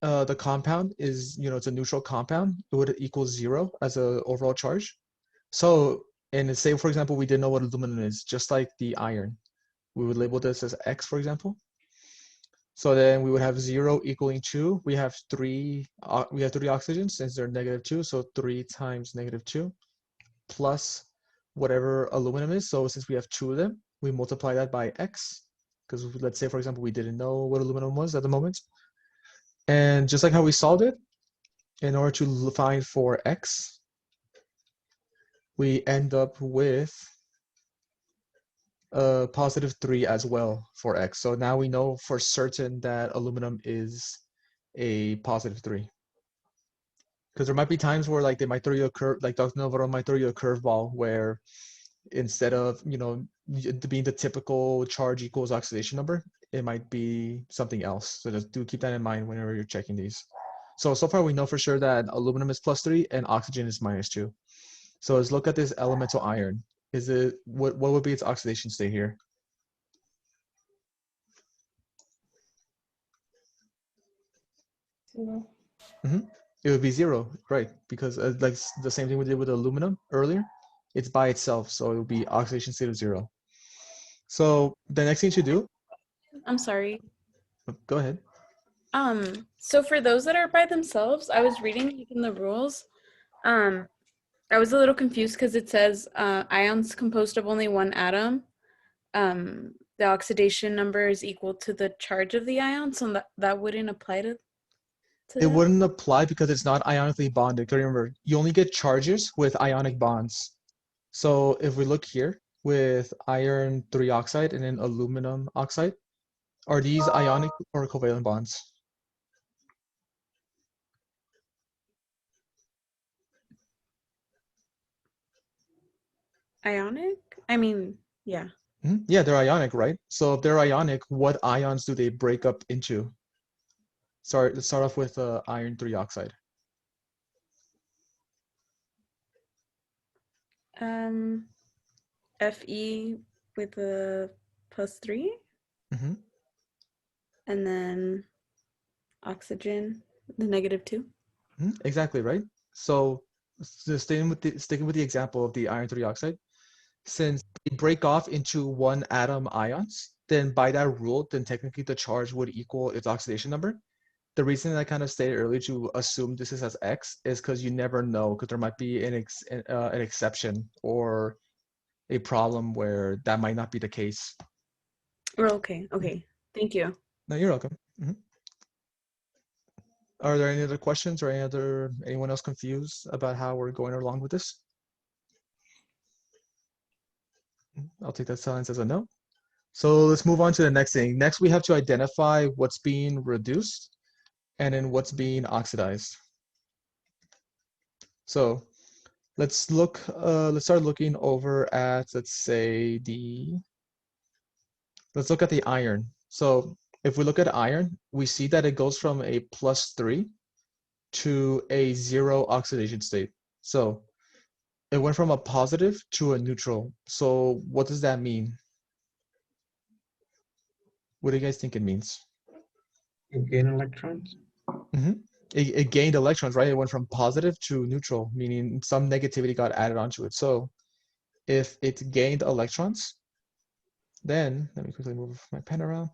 [SPEAKER 2] the compound is, it's a neutral compound, it would equal 0 as an overall charge. So, and say, for example, we didn't know what aluminum is, just like the iron. We would label this as X, for example. So then we would have 0 equaling 2. We have three oxygens since they're -2. So 3 times -2 plus whatever aluminum is. So since we have 2 of them, we multiply that by X. Because let's say, for example, we didn't know what aluminum was at the moment. And just like how we solved it, in order to find for X, we end up with +3 as well for X. So now we know for certain that aluminum is a +3. Because there might be times where like they might throw you a curve, like Dr. Noveron might throw you a curveball where instead of, being the typical charge equals oxidation number, it might be something else. So just do keep that in mind whenever you're checking these. So far we know for sure that aluminum is +3 and oxygen is -2. So let's look at this elemental iron. What would be its oxidation state here? It would be 0, right? Because like the same thing we did with aluminum earlier, it's by itself, so it would be oxidation state of 0. So the next thing to do,
[SPEAKER 9] I'm sorry.
[SPEAKER 2] go ahead.
[SPEAKER 9] So for those that are by themselves, I was reading like in the rules. I was a little confused because it says ions composed of only one atom. The oxidation number is equal to the charge of the ion, so that wouldn't apply to
[SPEAKER 2] It
[SPEAKER 9] that?
[SPEAKER 2] wouldn't apply because it's not ionically bonded. Because remember, you only get charges with ionic bonds. So if we look here with iron 3 oxide and then aluminum oxide, are these ionic or covalent bonds?
[SPEAKER 9] Ionic? I mean, yeah.
[SPEAKER 2] Yeah, they're ionic, right? So if they're ionic, what ions do they break up into? Sorry, let's start off with iron 3 oxide.
[SPEAKER 9] Fe with a +3. And then oxygen, the -2.
[SPEAKER 2] Exactly, right? So sticking with the example of the iron 3 oxide, since they break off into one atom ions, then by that rule, then technically the charge would equal its oxidation number. The reason I kind of stated earlier to assume this is as X is because you never know, because there might be an exception or a problem where that might not be the case.
[SPEAKER 9] Oh, okay. Thank you.
[SPEAKER 2] No, you're welcome. Are there any other questions or anyone else confused about how we're going along with this? I'll take that silence as a no. So let's move on to the next thing. Next, we have to identify what's being reduced and then what's being oxidized. So let's start looking over at, let's look at the iron. So if we look at iron, we see that it goes from a +3 to a 0 oxidation state. So it went from a positive to a neutral. So what does that mean? What do you guys think it means?
[SPEAKER 5] It gain electrons.
[SPEAKER 2] It gained electrons, right? It went from positive to neutral, meaning some negativity got added onto it. So if it gained electrons, then let me quickly move my pen around.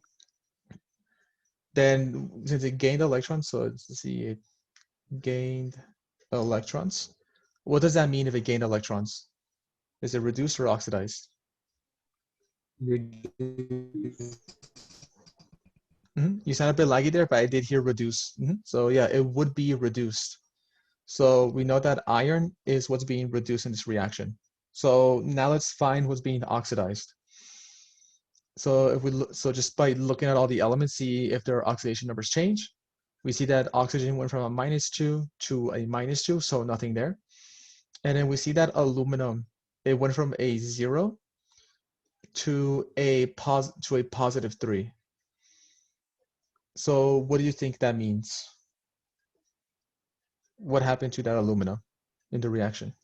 [SPEAKER 2] then since it gained electrons, so let's see, it gained electrons. What does that mean if it gained electrons? Is it reduced or oxidized? You sound a bit laggy there, but I did hear reduce. So yeah, it would be reduced. So we know that iron is what's being reduced in this reaction. So now let's find what's being oxidized. So if we look, so just by looking at all the elements, see if their oxidation numbers change. We see that oxygen went from a -2 to a -2, so nothing there. And then we see that aluminum, it went from a 0 to a +3. So what do you think that means? What happened to that aluminum in the reaction?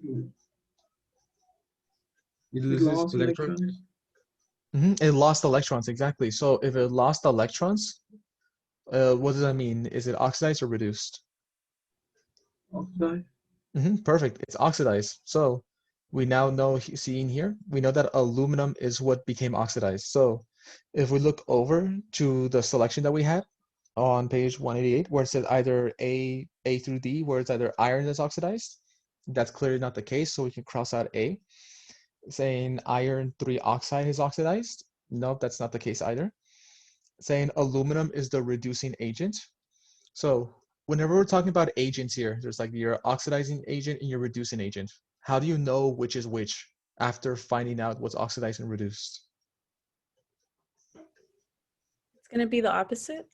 [SPEAKER 11] It
[SPEAKER 5] It
[SPEAKER 11] loses
[SPEAKER 5] lost
[SPEAKER 11] electrons.
[SPEAKER 5] electrons.
[SPEAKER 2] It lost electrons, exactly. So if it lost electrons, what does that mean? Is it oxidized or reduced?
[SPEAKER 5] Oxidized.
[SPEAKER 2] Perfect. It's oxidized. So we now know, seeing here, we know that aluminum is what became oxidized. So if we look over to the selection that we had on page 188, where it says either A through D, where it's either iron that's oxidized, that's clearly not the case. So we can cross out A. Saying iron 3 oxide is oxidized. Nope, that's not the case either. Saying aluminum is the reducing agent. So whenever we're talking about agents here, there's like your oxidizing agent and your reducing agent. How do you know which is which after finding out what's oxidized and reduced?
[SPEAKER 9] It's going to be the opposite.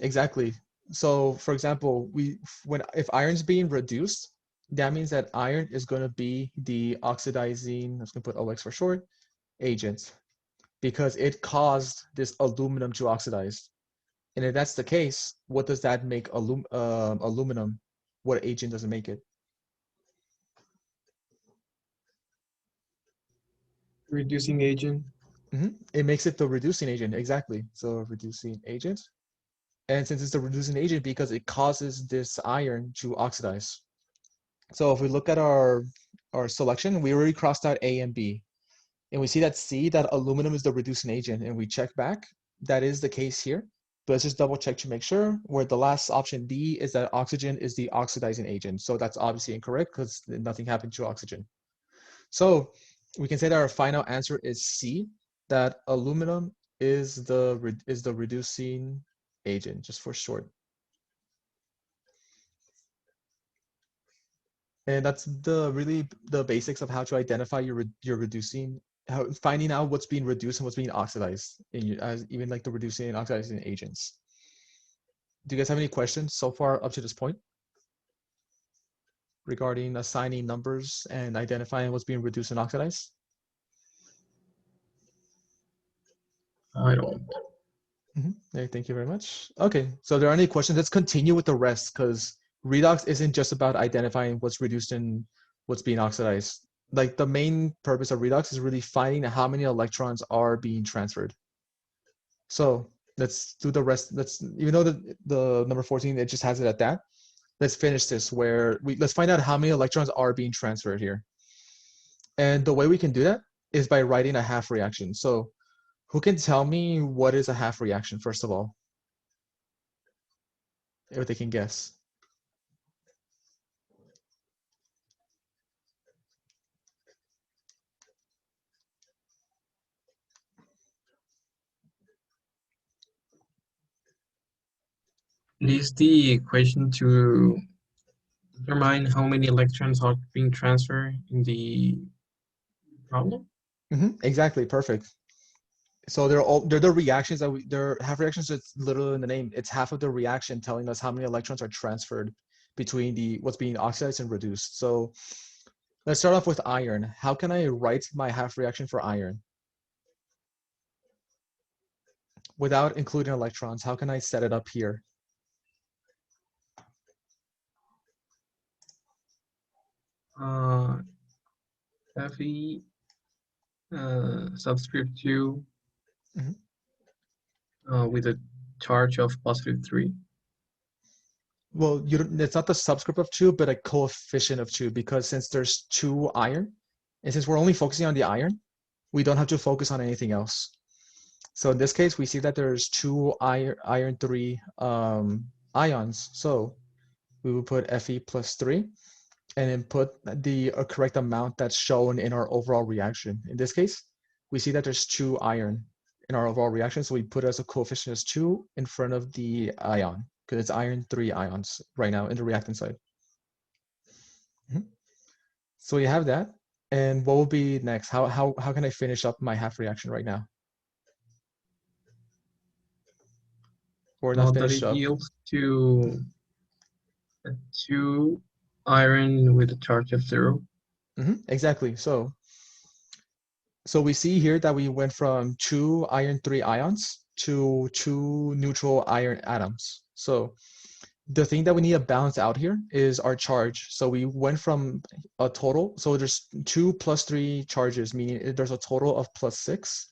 [SPEAKER 2] Exactly. So for example, if iron's being reduced, that means that iron is going to be the oxidizing, I'm just going to put OX for short, agent, because it caused this aluminum to oxidize. And if that's the case, what does that make aluminum? What agent does it make it?
[SPEAKER 5] Reducing agent.
[SPEAKER 2] It makes it the reducing agent, exactly. So reducing agent. And since it's the reducing agent, because it causes this iron to oxidize. So if we look at our selection, we already crossed out A and B. And we see that C, that aluminum is the reducing agent, and we check back. That is the case here. But let's just double check to make sure, where the last option D is that oxygen is the oxidizing agent. So that's obviously incorrect because nothing happened to oxygen. So we can say that our final answer is C, that aluminum is the reducing agent, just for short. And that's really the basics of how to identify your reducing, finding out what's being reduced and what's being oxidized as even like the reducing and oxidizing agents. Do you guys have any questions so far up to this point regarding assigning numbers and identifying what's being reduced and oxidized?
[SPEAKER 5] I don't.
[SPEAKER 2] Okay, thank you very much. Okay, so there are any questions? Let's continue with the rest, because redox isn't just about identifying what's reduced and what's being oxidized. Like the main purpose of redox is really finding how many electrons are being transferred. So let's do the rest. Even though the number 14, it just has it at that. Let's finish this let's find out how many electrons are being transferred here. And the way we can do that is by writing a half reaction. So who can tell me what is a half reaction, first of all? If they can guess.
[SPEAKER 5] It is the equation to determine how many electrons are being transferred in the problem.
[SPEAKER 2] Exactly, perfect. So they're the reactions that they're half reactions. It's literally in the name. It's half of the reaction telling us how many electrons are transferred between what's being oxidized and reduced. So let's start off with iron. How can I write my half reaction for iron without including electrons? How can I set it up here?
[SPEAKER 5] Fe subscript 2 with a charge of +3.
[SPEAKER 2] Well, it's not the subscript of 2, but a coefficient of 2, because since there's 2 iron, and since we're only focusing on the iron, we don't have to focus on anything else. So in this case, we see that there's two iron 3 ions. So we would put Fe plus 3 and then put the correct amount that's shown in our overall reaction. In this case, we see that there's 2 iron in our overall reaction. So we put as a coefficient as 2 in front of the ion because it's iron 3 ions right now in the reactant side. So we have that. And what will be next? How can I finish up my half reaction right now? Or not
[SPEAKER 5] That
[SPEAKER 2] finish
[SPEAKER 5] it
[SPEAKER 2] up.
[SPEAKER 5] yields to 2 iron with a charge of 0.
[SPEAKER 2] Exactly. So we see here that we went from 2 iron 3 ions to 2 neutral iron atoms. So the thing that we need to balance out here is our charge. So we went from a total. So there's 2 plus 3 charges, meaning there's a total of plus 6.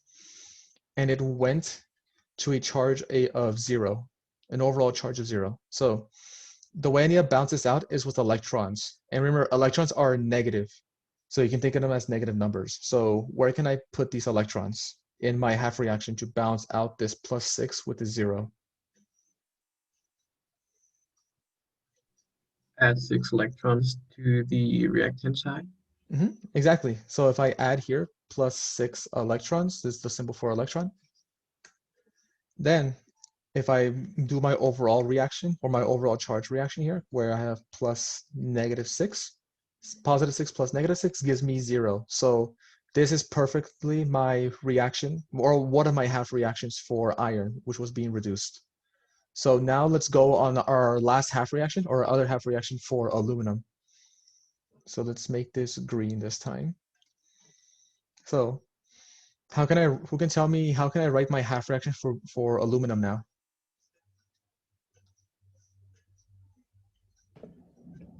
[SPEAKER 2] And it went to a charge of 0, an overall charge of 0. So the way I need to balance this out is with electrons. And remember, electrons are negative. So you can think of them as negative numbers. So where can I put these electrons in my half reaction to balance out this plus 6 with the 0?
[SPEAKER 5] Add 6 electrons to the reactant side.
[SPEAKER 2] Exactly. So if I add here plus 6 electrons, this is the symbol for electron. Then if I do my overall reaction or my overall charge reaction here, where I have plus -6, positive 6 plus -6 gives me 0. So this is perfectly my reaction, or one of my half reactions for iron, which was being reduced. So now let's go on our last half reaction, or other half reaction for aluminum. So let's make this green this time. So who can tell me, how can I write my half reaction for aluminum now?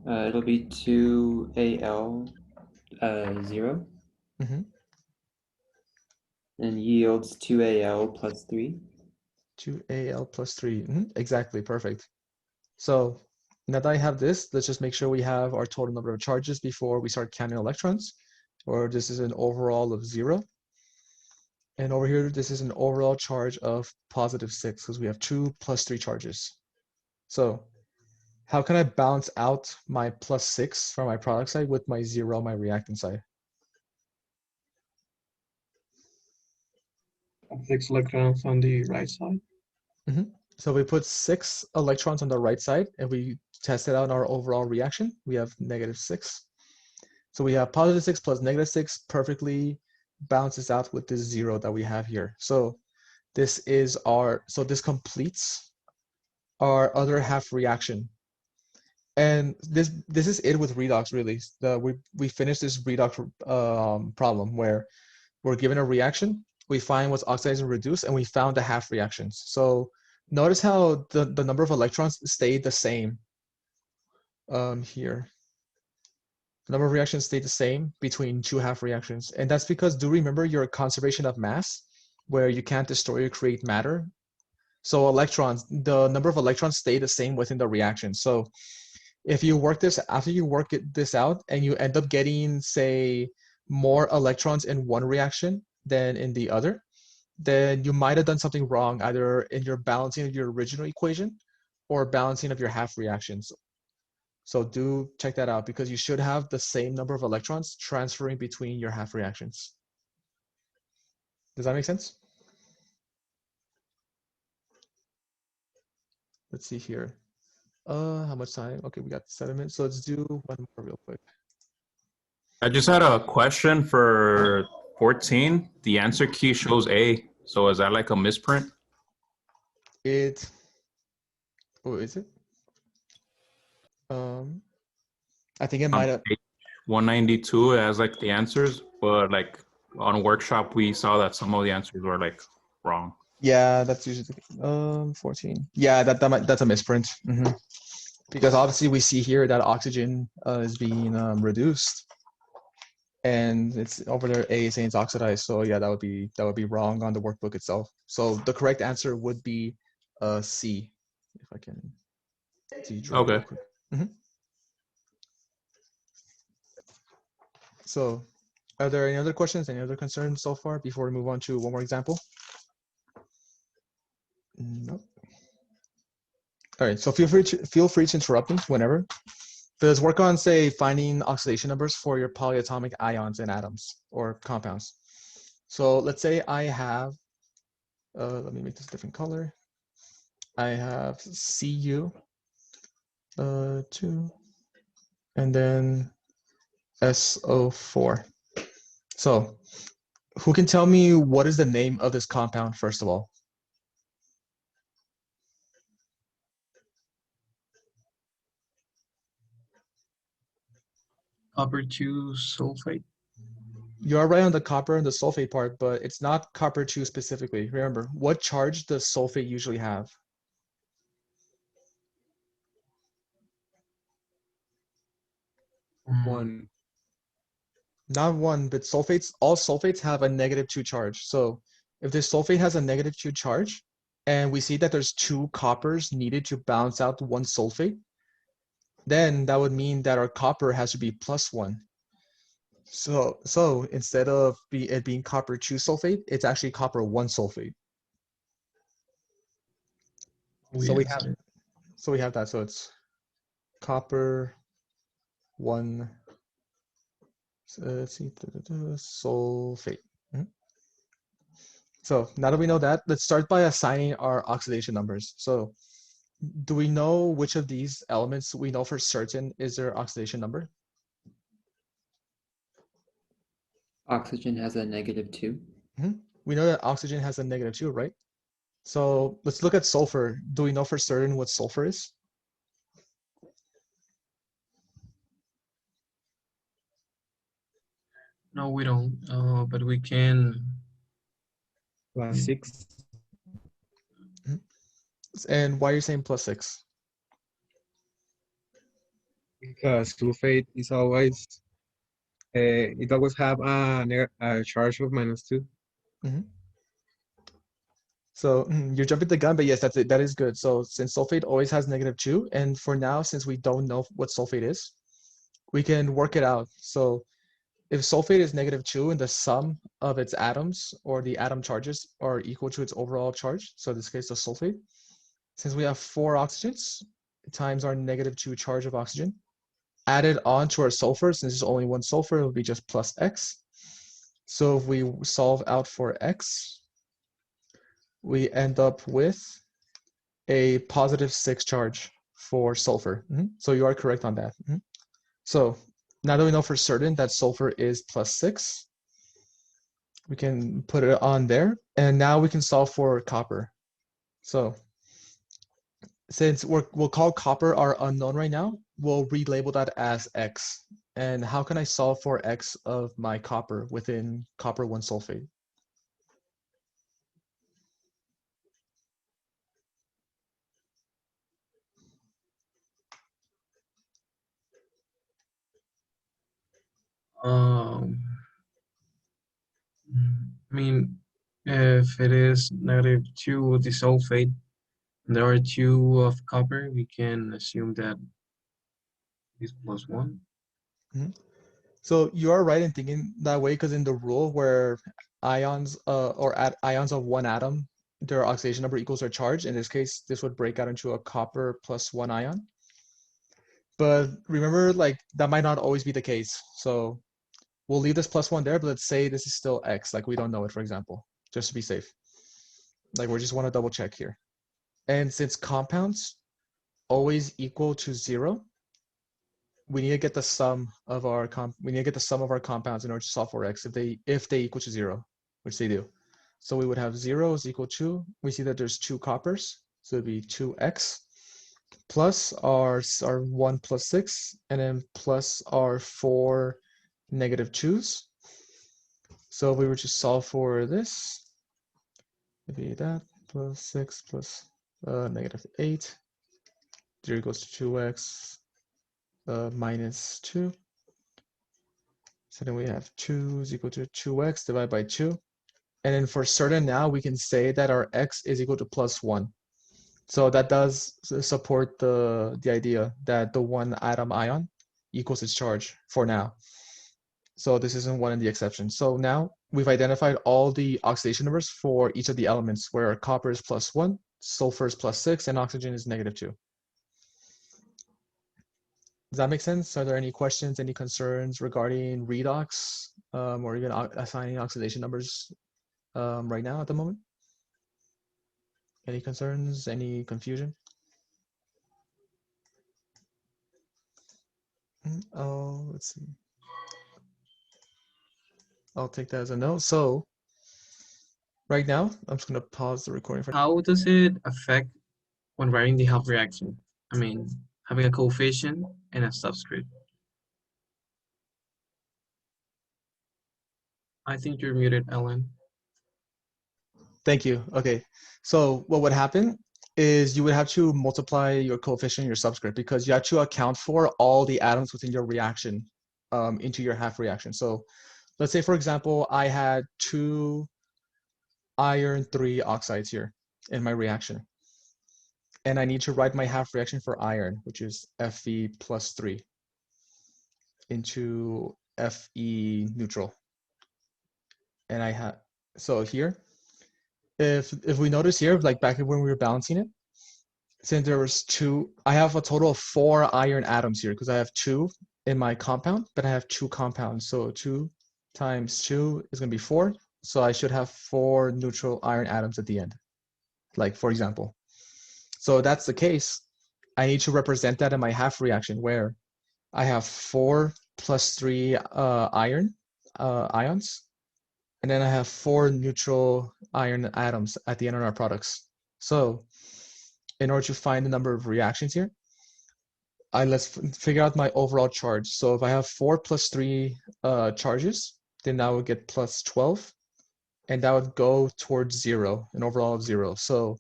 [SPEAKER 3] It'll be 2Al 0. And yields 2Al plus 3.
[SPEAKER 2] 2Al plus 3. Exactly, perfect. So now that I have this, let's just make sure we have our total number of charges before we start counting electrons. Or this is an overall of 0. And over here, this is an overall charge of positive 6 because we have 2 plus 3 charges. So how can I balance out my plus 6 from my product side with my 0 on my reactant side?
[SPEAKER 5] 6 electrons on the right side.
[SPEAKER 2] So we put 6 electrons on the right side and we test it out in our overall reaction. We have -6. So we have positive 6 plus -6 perfectly balances out with this 0 that we have here. So this is this completes our other half reaction. And this is it with redox, really. We finished this redox problem where we're given a reaction, we find what's oxidized and reduced, and we found the half reactions. So notice how the number of electrons stayed the same here. The number of reactions stayed the same between 2 half reactions. And that's because, do remember your conservation of mass, where you can't destroy or create matter? So electrons, the number of electrons stay the same within the reaction. So if you work this, after you work this out and you end up getting, say, more electrons in one reaction than in the other, then you might have done something wrong, either in your balancing of your original equation or balancing of your half reactions. So do check that out, because you should have the same number of electrons transferring between your half reactions. Does that make sense? Let's see here. How much time? Okay, we got 7 minutes. So let's do one more real quick.
[SPEAKER 12] I just had a question for 14. The answer key shows A. So is that like a misprint?
[SPEAKER 2] Oh, is it? I think it might have.
[SPEAKER 12] 192 as like the answers, but like on a workshop we saw that some of the answers were like wrong.
[SPEAKER 2] Yeah, that's usually 14. Yeah, that's a misprint. Because obviously we see here that oxygen is being reduced, and it's over there A is saying it's oxidized. So yeah, that would be wrong on the workbook itself. So the correct answer would be C. If I can draw real quick. So are there any other questions, any other concerns so far before we move on to one more example? Nope. All right, so feel free to interrupt me whenever. But let's work on, say, finding oxidation numbers for your polyatomic ions and atoms or compounds. So let's say I have, let me make this a different color. I have Cu, 2, and then SO4. So who can tell me what is the name of this compound, first of all?
[SPEAKER 5] Copper 2 sulfate.
[SPEAKER 2] You are right on the copper and the sulfate part, but it's not copper 2 specifically. Remember, what charge does sulfate usually have?
[SPEAKER 11] One.
[SPEAKER 2] Not 1, but all sulfates have a -2 charge. So if this sulfate has a -2 charge, and we see that there's 2 coppers needed to balance out 1 sulfate, then that would mean that our copper has to be +1. So instead of it being copper 2 sulfate, it's actually copper 1 sulfate. So we have that. So it's copper 1. Let's see, sulfate. So now that we know that, let's start by assigning our oxidation numbers. So do we know which of these elements we know for certain is their oxidation number?
[SPEAKER 3] Oxygen has a -2.
[SPEAKER 2] We know that oxygen has a -2, right? So let's look at sulfur. Do we know for certain what sulfur is?
[SPEAKER 5] No, we don't. But we can.
[SPEAKER 11] +6.
[SPEAKER 2] And why are you saying +6?
[SPEAKER 11] Because sulfate is always it always have a charge of -2.
[SPEAKER 2] So you're jumping the gun, but yes, that's it. That is good. So since sulfate always has -2, and for now, since we don't know what sulfate is, we can work it out. So if sulfate is -2 and the sum of its atoms or the atom charges are equal to its overall charge, so in this case, the sulfate, since we have 4 oxygens times our -2 charge of oxygen, added on to our sulfur, since there's only 1 sulfur, it would be just +x. So if we solve out for x, we end up with a +6 charge for sulfur. So you are correct on that. So now that we know for certain that sulfur is +6, we can put it on there. And now we can solve for copper. So since we'll call copper our unknown right now, we'll relabel that as X. And how can I solve for X of my copper within copper 1 sulfate?
[SPEAKER 5] I mean, if it is -2 disulfate, and there are 2 of copper, we can assume that is +1.
[SPEAKER 2] So you are right in thinking that way, because in the rule where ions ions of 1 atom, their oxidation number equals their charge. In this case, this would break out into a copper +1 ion. But remember, like, that might not always be the case. So we'll leave this +1 there, but let's say this is still X, like we don't know it, for example, just to be safe. Like, we just want to double check here. And since compounds always equal to 0, we need to get the sum of our compounds in order to solve for X if they equal to 0, which they do. So we would have 0 is equal to, we see that there's 2 coppers, so it'd be 2X plus our 1 + 6, and then plus our 4 -2s. So if we were to solve for this, it'd be that +6 plus -8, 0 goes to 2x -2. So then we have 2 is equal to 2x divided by 2. And then for certain now, we can say that our x is equal to +1. So that does support the idea that the 1 atom ion equals its charge for now. So this isn't one of the exceptions. So now we've identified all the oxidation numbers for each of the elements, where copper is +1, sulfur is +6, and oxygen is -2. Does that make sense? Are there any questions, any concerns regarding redox, or even assigning oxidation numbers right now at the moment? Any concerns, any confusion? Oh, let's see. I'll take that as a no. So right now, I'm just gonna pause the recording for.
[SPEAKER 5] How does it affect when writing the half reaction? I mean, having a coefficient and a subscript. I think you're muted, Ellen.
[SPEAKER 2] Thank you. Okay. So what would happen is you would have to multiply your coefficient, your subscript, because you have to account for all the atoms within your reaction into your half reaction. So let's say, for example, I had 2 iron 3 oxides here in my reaction. And I need to write my half reaction for iron, which is Fe plus 3 into Fe neutral. And I have, so here, if we notice here, like back when we were balancing it, since there was 2, I have a total of 4 iron atoms here because I have 2 in my compound, but I have 2 compounds. So 2 times 2 is going to be 4. So I should have 4 neutral iron atoms at the end, like for example. So if that's the case, I need to represent that in my half reaction where I have 4 plus 3 iron ions, and then I have 4 neutral iron atoms at the end of our products. So in order to find the number of reactions here, let's figure out my overall charge. So if I have 4 plus 3 charges, then that would get plus 12, and that would go towards 0, an overall of 0. So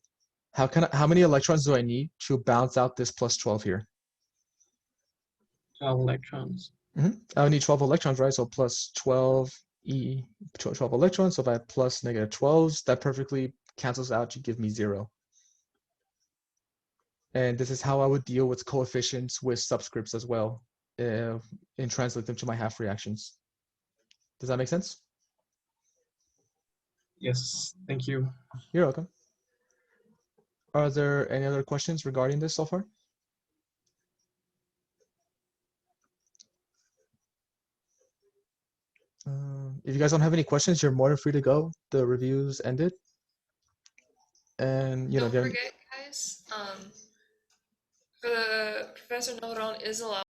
[SPEAKER 2] how many electrons do I need to balance out this plus 12 here?
[SPEAKER 5] 12 electrons.
[SPEAKER 2] I would need 12 electrons, right? So plus 12 12 electrons. So if I have plus -12s, that perfectly cancels out to give me 0. And this is how I would deal with coefficients with subscripts as well, and translate them to my half reactions. Does that make sense?
[SPEAKER 5] Yes, thank you.
[SPEAKER 2] You're welcome. Are there any other questions regarding this so far? If you guys don't have any questions, you're more than free to go. The review's ended. And
[SPEAKER 1] Don't forget, guys, the Professor Noveron is allowed